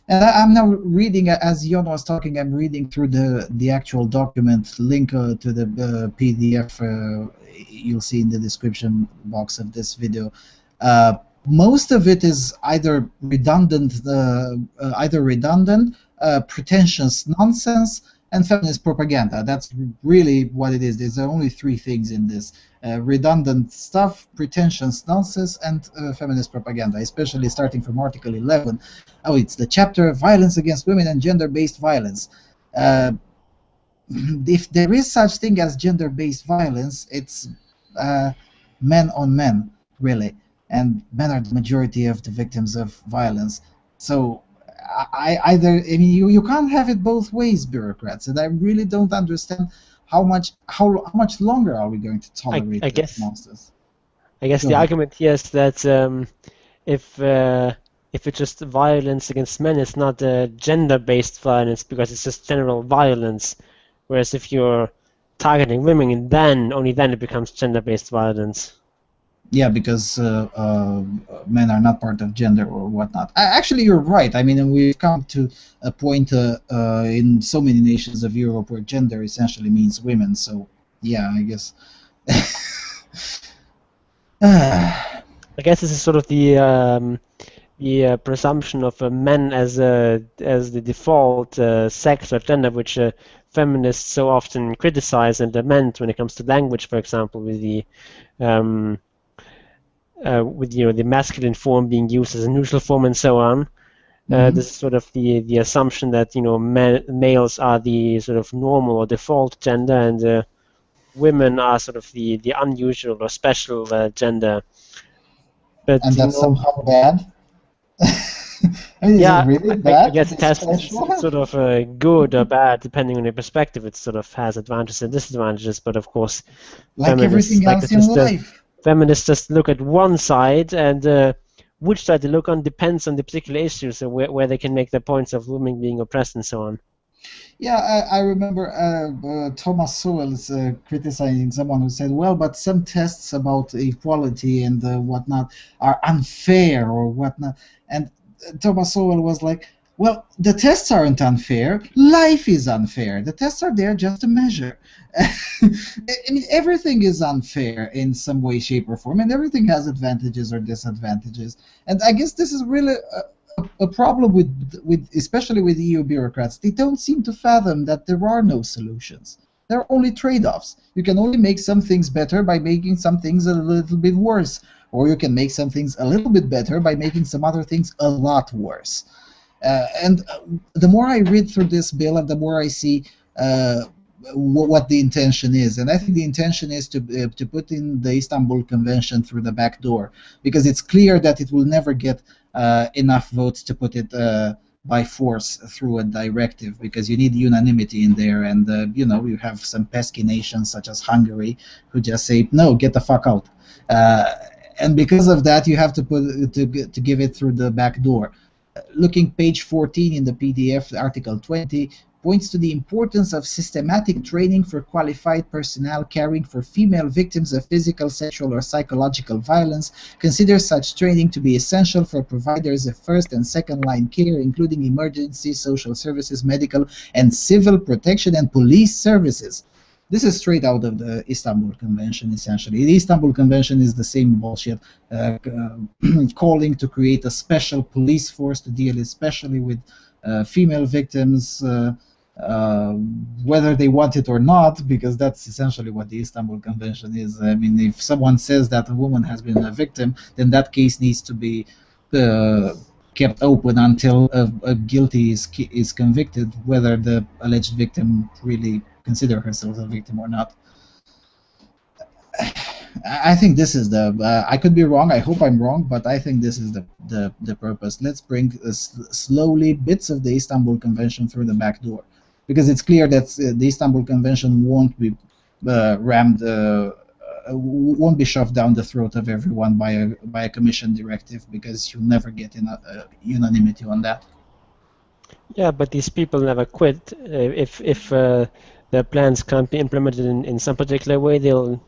I'm now reading, as Jon was talking, I'm reading through the actual document, link to the PDF you'll see in the description box of this video. Most of it is either redundant, pretentious nonsense, and feminist propaganda. That's really what it is. There's only three things in this. Redundant stuff, pretentious nonsense, and feminist propaganda, especially starting from Article 11. Oh, it's the chapter of violence against women and gender-based violence. If there is such thing as gender-based violence, it's men on men, really. And men are the majority of the victims of violence. So I mean, you can't have it both ways, bureaucrats, and I really don't understand how much longer are we going to tolerate this nonsense? I guess Go the ahead. argument here is that if it's just violence against men, it's not gender-based violence because it's just general violence. Whereas if you're targeting women, then only then it becomes gender-based violence. Yeah, because men are not part of gender or whatnot. Actually, you're right. I mean, we've come to a point in so many nations of Europe where gender essentially means women. So, yeah, I guess. I guess this is sort of the presumption of men as the default sex or gender, which feminists so often criticize and lament when it comes to language, for example, with the masculine form being used as a neutral form and so on. This is sort of the assumption that males are the sort of normal or default gender, and women are sort of the unusual or special gender. But And that's somehow bad. I mean, is it really bad? I guess it has sort of good or bad depending on your perspective. It sort of has advantages and disadvantages, but of course, like everything else in life. Feminists just look at one side, and which side they look on depends on the particular issue, so where they can make their points of women being oppressed and so on. Yeah, I remember Thomas Sowell's criticizing someone who said, well, but some tests about equality and whatnot are unfair or whatnot. And Thomas Sowell was like, well, the tests aren't unfair. Life is unfair. The tests are there just to measure. I mean, everything is unfair in some way, shape, or form, and everything has advantages or disadvantages. And I guess this is really a problem with especially with EU bureaucrats. They don't seem to fathom that there are no solutions. There are only trade-offs. You can only make some things better by making some things a little bit worse, or you can make some things a little bit better by making some other things a lot worse. And the more I read through this bill and the more I see what the intention is, and I think the intention is to put in the Istanbul Convention through the back door, because it's clear that it will never get enough votes to put it by force through a directive, because you need unanimity in there, and you have some pesky nations such as Hungary who just say no, get the fuck out, and because of that you have to give it through the back door. Looking page 14 in the PDF, Article 20 points to the importance of systematic training for qualified personnel caring for female victims of physical, sexual, or psychological violence. Considers such training to be essential for providers of first and second line care, including emergency, social services, medical and civil protection, and police services. This is straight out of the Istanbul Convention, essentially. The Istanbul Convention is the same bullshit, calling to create a special police force to deal especially with female victims, whether they want it or not, because that's essentially what the Istanbul Convention is. I mean, if someone says that a woman has been a victim, then that case needs to be kept open until a guilty is convicted, whether the alleged victim really consider herself a victim or not. I think this is the. I could be wrong. I hope I'm wrong, but I think this is the purpose. Let's bring slowly bits of the Istanbul Convention through the back door, because it's clear that the Istanbul Convention won't be rammed, won't be shoved down the throat of everyone by a Commission directive, because you'll never get unanimity on that. Yeah, but these people never quit. If their plans can't be implemented in some particular way, they'll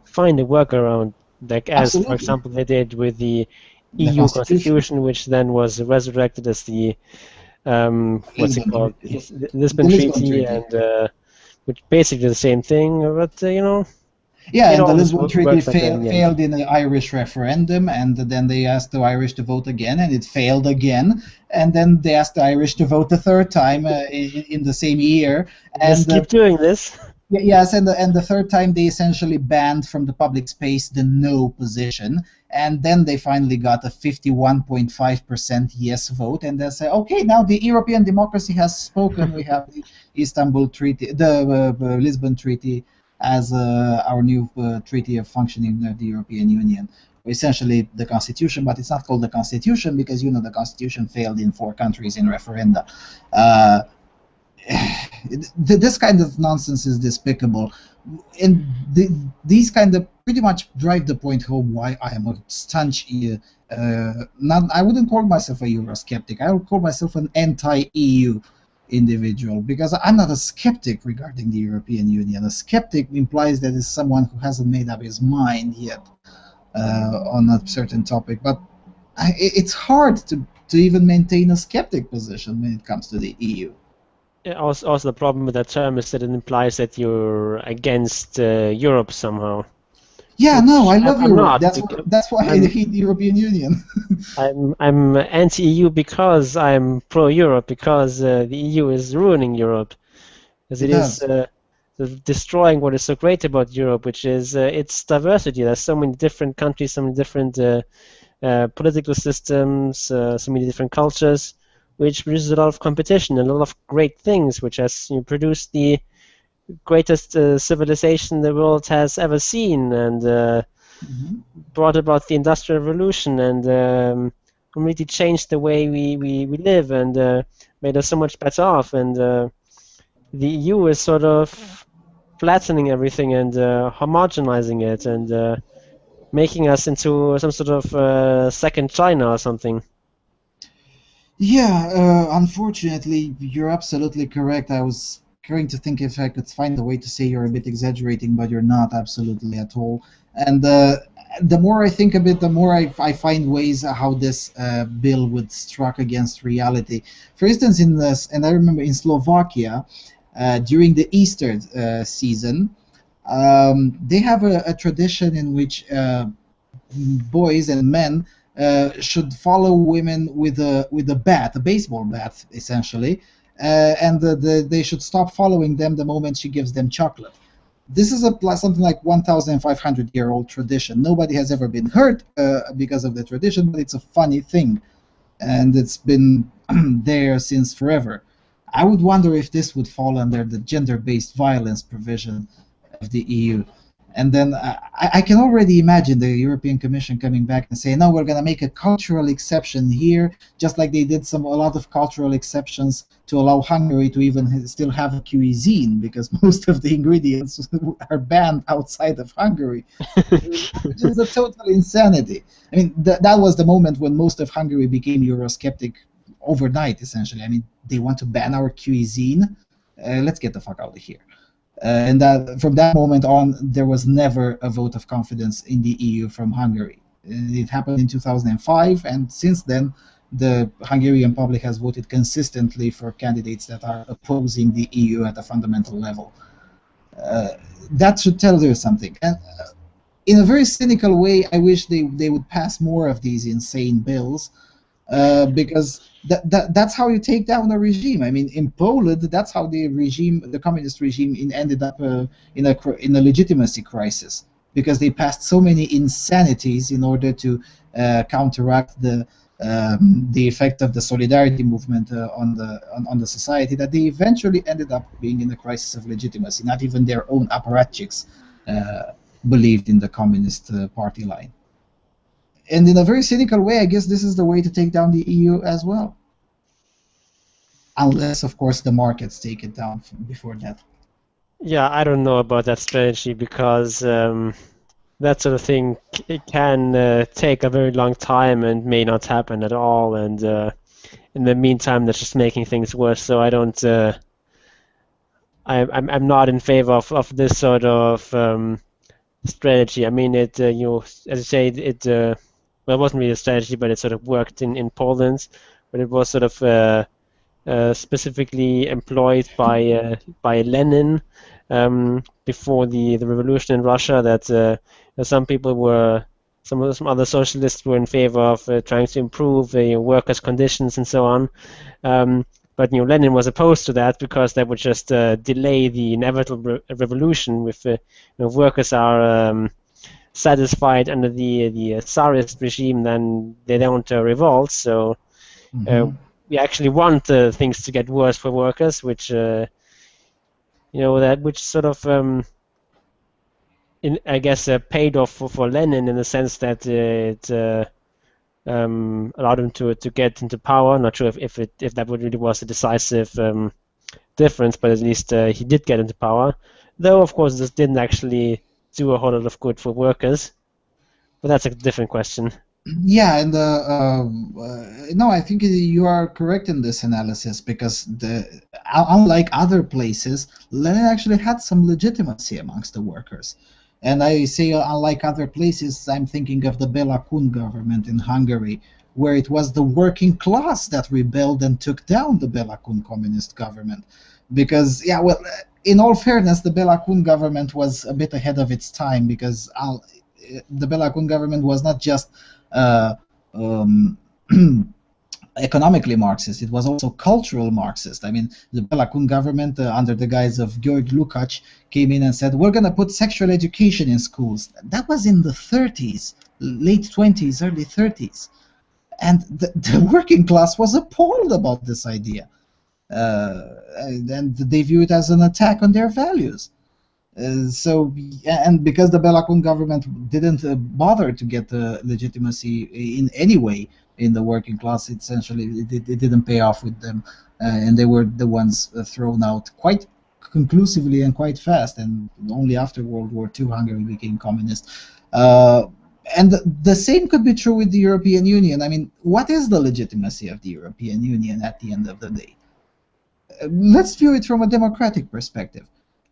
find a workaround, like as, for example, they did with the EU Constitution, which then was resurrected as the what's it called, Lisbon Treaty, and which basically the same thing, but Yeah, and the Lisbon Treaty failed in the Irish referendum, and then they asked the Irish to vote again, and it failed again, and then they asked the Irish to vote a third time in the same year. And just keep doing this. Yes, and the third time they essentially banned from the public space the no position, and then they finally got a 51.5% yes vote, and they say, okay, now the European democracy has spoken. We have the Istanbul Treaty, the Lisbon Treaty, as our new treaty of functioning of the European Union. Essentially the Constitution, but it's not called the Constitution because the Constitution failed in 4 countries in referenda. This kind of nonsense is despicable, and these kind of pretty much drive the point home why I am a staunch I wouldn't call myself a Eurosceptic. I would call myself an anti-EU individual, because I'm not a skeptic regarding the European Union. A skeptic implies that it's someone who hasn't made up his mind yet on a certain topic, but it's hard to even maintain a skeptic position when it comes to the EU. Also, the problem with that term is that it implies that you're against Europe somehow. Yeah, no, I love Europe. That's why I hate the European Union. I'm anti-EU because I'm pro-Europe, because the EU is ruining Europe, as it is destroying what is so great about Europe, which is its diversity. There's so many different countries, so many different political systems, so many different cultures, which produces a lot of competition and a lot of great things, which has produced the greatest civilization the world has ever seen, and brought about the Industrial Revolution, and completely changed the way we live, and made us so much better off. And the EU is sort of flattening everything and homogenizing it, and making us into some sort of second China or something. Yeah, unfortunately, you're absolutely correct. I was trying to think if I could find a way to say you're a bit exaggerating, but you're not absolutely at all. And the more I think of it, the more I find ways how this bill would struck against reality. For instance, and I remember in Slovakia, during the Easter season, they have a tradition in which boys and men should follow women with a bat, a baseball bat, essentially, and they should stop following them the moment she gives them chocolate. This is something like 1,500-year-old tradition. Nobody has ever been hurt because of the tradition, but it's a funny thing, and it's been there since forever. I would wonder if this would fall under the gender-based violence provision of the EU. And then I can already imagine the European Commission coming back and saying, no, we're going to make a cultural exception here, just like they did a lot of cultural exceptions to allow Hungary to even still have a cuisine, because most of the ingredients are banned outside of Hungary, which is a total insanity. I mean, that was the moment when most of Hungary became Eurosceptic overnight, essentially. I mean, they want to ban our cuisine? Let's get the fuck out of here. And from that moment on, there was never a vote of confidence in the EU from Hungary. It happened in 2005, and since then, the Hungarian public has voted consistently for candidates that are opposing the EU at a fundamental level. That should tell you something. And in a very cynical way, I wish they would pass more of these insane bills, because that's how you take down a regime. I mean, in Poland, that's how the communist regime, ended up in a legitimacy crisis, because they passed so many insanities in order to counteract the effect of the solidarity movement on the society, that they eventually ended up being in a crisis of legitimacy. Not even their own apparatchiks believed in the communist party line. And in a very cynical way, I guess this is the way to take down the EU as well. Unless, of course, the markets take it down before that. Yeah, I don't know about that strategy, because that sort of thing can take a very long time and may not happen at all. And in the meantime, that's just making things worse. So I don't. I'm not in favor of this sort of strategy. I mean, as I say, well, it wasn't really a strategy, but it sort of worked in Poland, but it was sort of specifically employed by Lenin before the revolution in Russia. That some people were, some other socialists were in favor of trying to improve workers' conditions and so on. But Lenin was opposed to that, because that would just delay the inevitable revolution. With workers are satisfied under the Tsarist regime, then they don't revolt. So we actually want things to get worse for workers, which which sort of I guess paid off for Lenin, in the sense that it allowed him to get into power. Not sure if that really was a decisive difference, but at least he did get into power. Though, of course, this didn't actually do a whole lot of good for workers. But that's a different question. Yeah, and no, I think you are correct in this analysis, because unlike other places, Lenin actually had some legitimacy amongst the workers. And I say unlike other places, I'm thinking of the Bela Kun government in Hungary, where it was the working class that rebelled and took down the Bela Kun communist government. Because, yeah, well, in all fairness, the Bela Kun government was a bit ahead of its time, because the Bela Kun government was not just economically Marxist, it was also cultural Marxist. I mean, the Bela Kun government, under the guise of György Lukács, came in and said, we're going to put sexual education in schools. That was in the 30s, late 20s, early 30s. And the working class was appalled about this idea. And they view it as an attack on their values. And because the Bela Kun government didn't bother to get legitimacy in any way in the working class, essentially it didn't pay off with them, and they were the ones thrown out quite conclusively and quite fast. And only after World War II, Hungary became communist. And the same could be true with the European Union. I mean, what is the legitimacy of the European Union at the end of the day? Let's view it from a democratic perspective.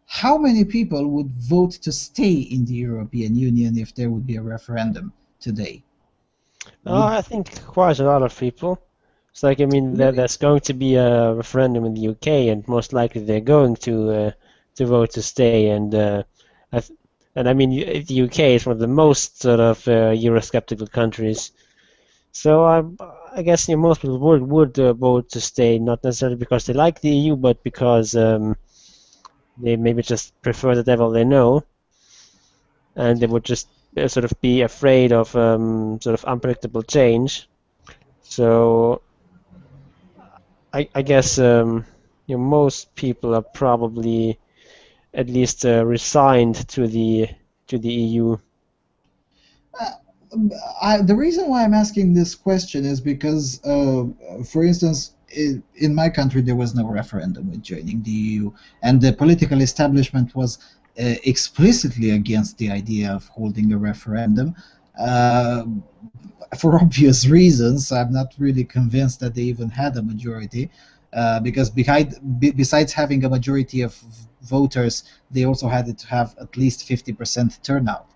How many people would vote to stay in the European Union if there would be a referendum today? I think quite a lot of people. It's like, I mean, there's going to be a referendum in the UK, and most likely they're going to vote to stay. And I mean, the UK is one of the most sort of Eurosceptical countries. So I guess most people would vote to stay, not necessarily because they like the EU, but because they maybe just prefer the devil they know, and they would just sort of be afraid of sort of unpredictable change. So I guess most people are probably at least resigned to the EU. The reason why I'm asking this question is because, for instance, in my country there was no referendum with joining the EU, and the political establishment was explicitly against the idea of holding a referendum. Uh, for obvious reasons, I'm not really convinced that they even had a majority, because besides having a majority of voters, they also had to have at least 50% turnout.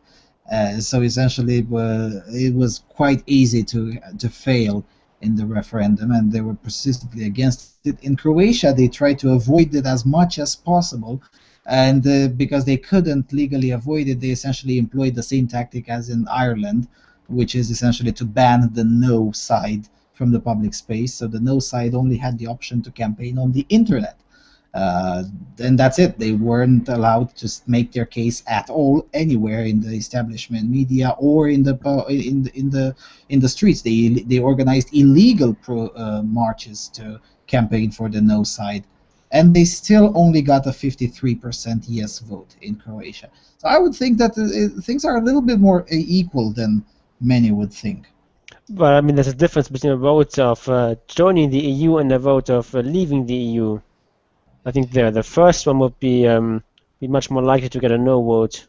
So essentially, it was quite easy to fail in the referendum, and they were persistently against it. In Croatia, they tried to avoid it as much as possible, and because they couldn't legally avoid it, they essentially employed the same tactic as in Ireland, which is essentially to ban the no side from the public space. So the no side only had the option to campaign on the internet. Uh, and that's it. They weren't allowed to make their case at all anywhere in the establishment media or in the streets. They organized illegal marches to campaign for the no side, and they still only got a 53% yes vote in Croatia. So I would think that things are a little bit more equal than many would think. But I mean, there's a difference between a vote of joining the EU and a vote of leaving the EU. I think the first one would be much more likely to get a no vote.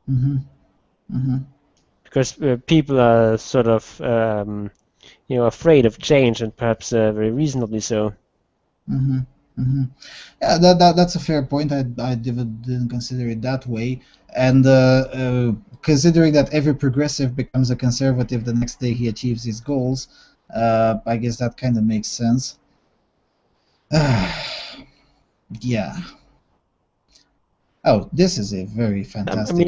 Mm-hmm. Mm-hmm. Because people are sort of afraid of change, and perhaps very reasonably so. Mm-hmm. Mm-hmm. Yeah, that's a fair point. I didn't consider it that way. And considering that every progressive becomes a conservative the next day he achieves his goals, I guess that kind of makes sense. Yeah. Oh, this is a very fantastic.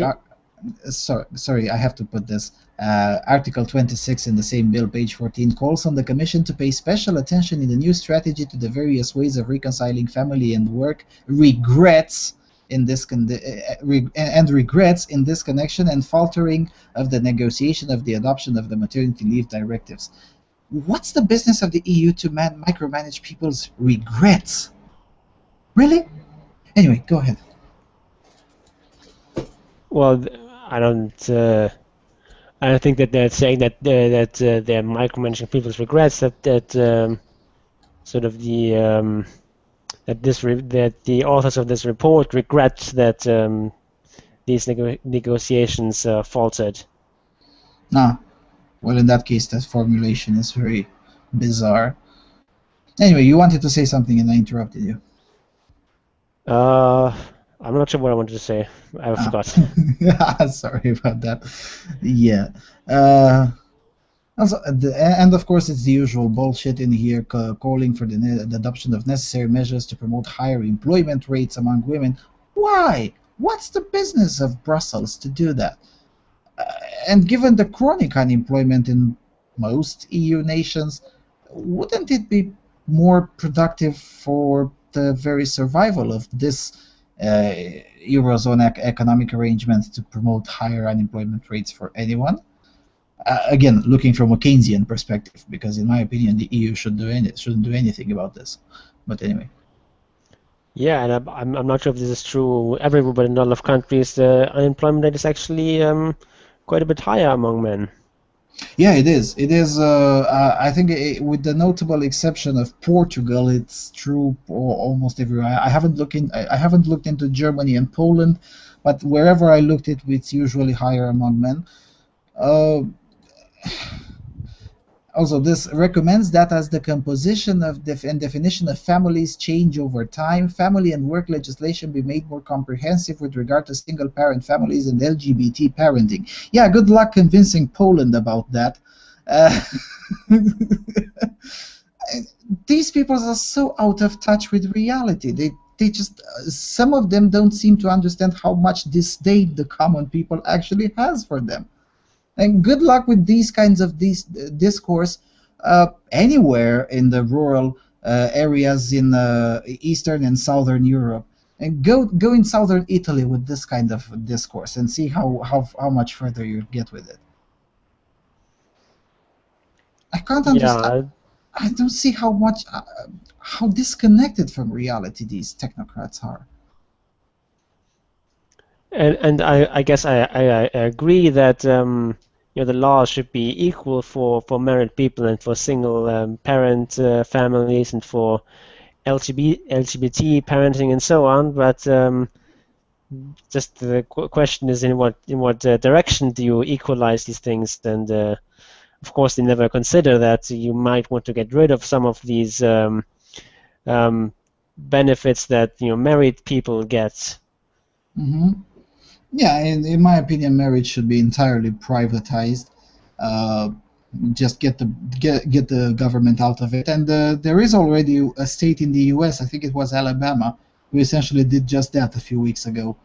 Sorry, I have to put this. Article 26 in the same bill, page 14, calls on the Commission to pay special attention in the new strategy to the various ways of reconciling family and work, regrets in this regrets in this connection, and faltering of the negotiation of the adoption of the maternity leave directives. What's the business of the EU to micromanage people's regrets? Really? Anyway, go ahead. Well, I don't think that they're saying that they're micromanaging people's regrets. That sort of that the authors of this report regret that these negotiations faltered. No. Well, in that case, that formulation is very bizarre. Anyway, you wanted to say something and I interrupted you. I'm not sure what I wanted to say. I forgot. Sorry about that. Yeah. Also, and of course, it's the usual bullshit in here, calling for the adoption of necessary measures to promote higher employment rates among women. Why? What's the business of Brussels to do that? And given the chronic unemployment in most EU nations, wouldn't it be more productive for the very survival of this Eurozone economic arrangement to promote higher unemployment rates for anyone? Again, looking from a Keynesian perspective, because in my opinion, the EU shouldn't do anything about this. But anyway. Yeah, and I'm not sure if this is true everywhere, but in a lot of countries, the unemployment rate is actually quite a bit higher among men. Yeah, it is. It is. I think with the notable exception of Portugal, it's true almost everywhere. I haven't looked into Germany and Poland, but wherever I looked, it's usually higher among men. Also, this recommends that as the composition of and definition of families change over time, family and work legislation be made more comprehensive with regard to single-parent families and LGBT parenting. Yeah, good luck convincing Poland about that. These people are so out of touch with reality. They just, some of them don't seem to understand how much disdain the common people actually has for them. And good luck with these kinds of discourse anywhere in the rural areas in Eastern and Southern Europe. And go in Southern Italy with this kind of discourse and see how much further you get with it. I can't understand. I don't see how disconnected from reality these technocrats are. And I guess I agree that the laws should be equal for married people and for single parent families and for LGBT parenting and so on. But just the question is in what direction do you equalize these things? And of course, they never consider that you might want to get rid of some of these benefits that married people get. Mm-hmm. Yeah, in my opinion, marriage should be entirely privatized. Uh, just get the government out of it. And there is already a state in the U.S., I think it was Alabama, who essentially did just that a few weeks ago.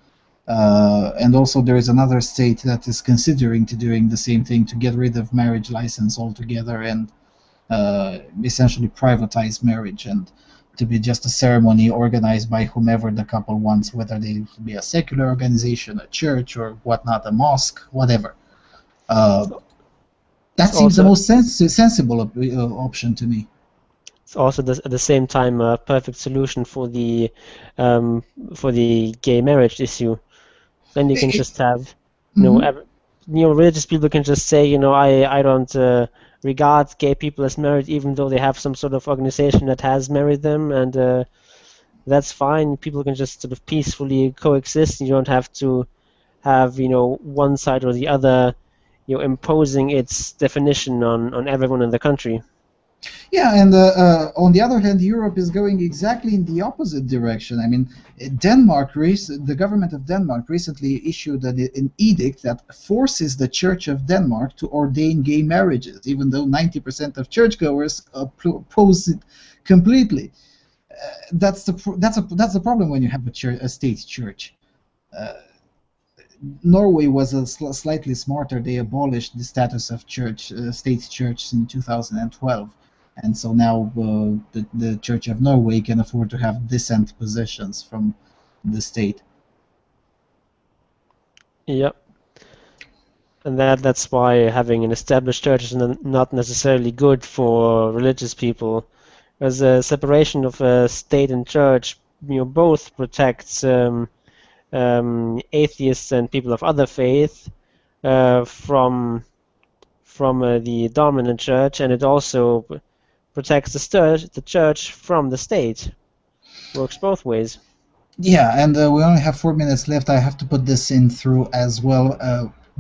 And also there is another state that is considering to doing the same thing, to get rid of marriage license altogether and essentially privatize marriage, and to be just a ceremony organized by whomever the couple wants, whether they be a secular organization, a church, or whatnot, a mosque, whatever. That seems the most sensible option to me. It's also at the same time a perfect solution for the gay marriage issue. Then you can just have, religious people can just say, I don't regard gay people as married, even though they have some sort of organization that has married them, and that's fine. People can just sort of peacefully coexist. You don't have to have, one side or the other, imposing its definition on everyone in the country. Yeah, and on the other hand, Europe is going exactly in the opposite direction. I mean, the government of Denmark recently issued an edict that forces the Church of Denmark to ordain gay marriages, even though 90% of churchgoers oppose it completely. That's the problem when you have a state church. Norway was slightly smarter. They abolished the status of state church in 2012. And so now the Church of Norway can afford to have dissent positions from the state. Yep. And that's why having an established church is not necessarily good for religious people, as a separation of state and church, both protects atheists and people of other faith from the dominant church, and it also protects the church from the state. Works both ways. Yeah, and we only have 4 minutes left. I have to put this in through as well,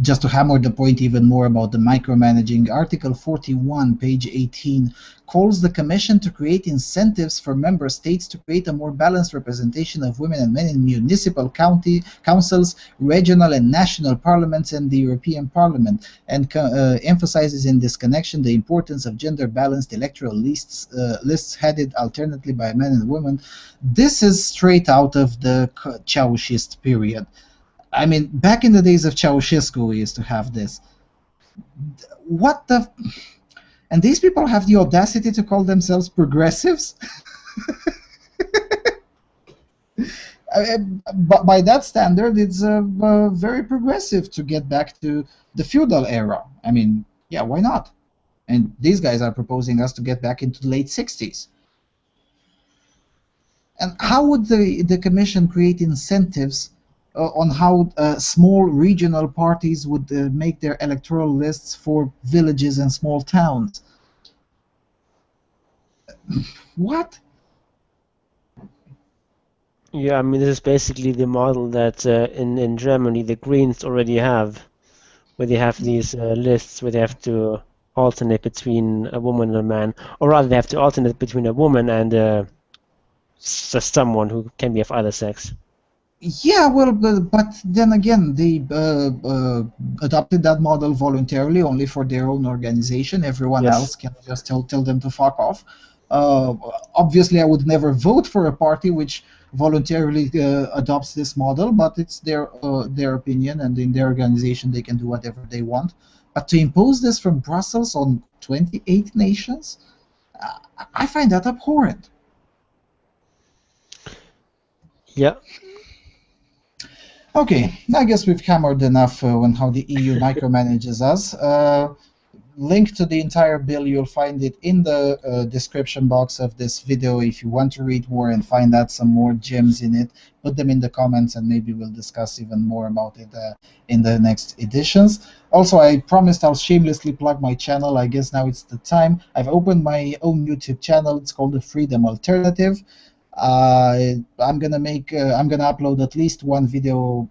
just to hammer the point even more about the micromanaging. Article 41, page 18, calls the Commission to create incentives for member states to create a more balanced representation of women and men in municipal councils, regional and national parliaments, and the European Parliament, and emphasizes in this connection the importance of gender-balanced electoral lists headed alternately by men and women. This is straight out of the Ceausescu period. I mean, back in the days of Ceausescu, we used to have this. What the... And these people have the audacity to call themselves progressives? By that standard, it's very progressive to get back to the feudal era. I mean, yeah, why not? And these guys are proposing us to get back into the late 60s. And how would the Commission create incentives on how small regional parties would make their electoral lists for villages and small towns? What? Yeah, I mean, this is basically the model that in Germany the Greens already have, where they have these lists where they have to alternate between a woman and a man, or rather they have to alternate between a woman and someone who can be of either sex. Yeah, well, but then again, they adopted that model voluntarily, only for their own organization. Everyone else can just tell them to fuck off. Obviously, I would never vote for a party which voluntarily adopts this model, but it's their opinion, and in their organization they can do whatever they want. But to impose this from Brussels on 28 nations, I find that abhorrent. Yeah. Okay, I guess we've hammered enough on how the EU micromanages us. link to the entire bill, you'll find it in the description box of this video. If you want to read more and find out some more gems in it, put them in the comments and maybe we'll discuss even more about it in the next editions. Also, I promised I'll shamelessly plug my channel. I guess now it's the time. I've opened my own YouTube channel. It's called The Freedom Alternative. I'm gonna upload at least one video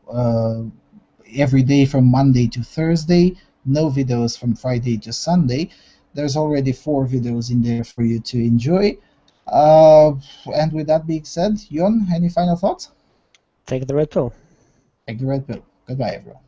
every day from Monday to Thursday. No videos from Friday to Sunday. There's already 4 videos in there for you to enjoy. And with that being said, Jon, any final thoughts? Take the red pill. Take the red pill. Goodbye, everyone.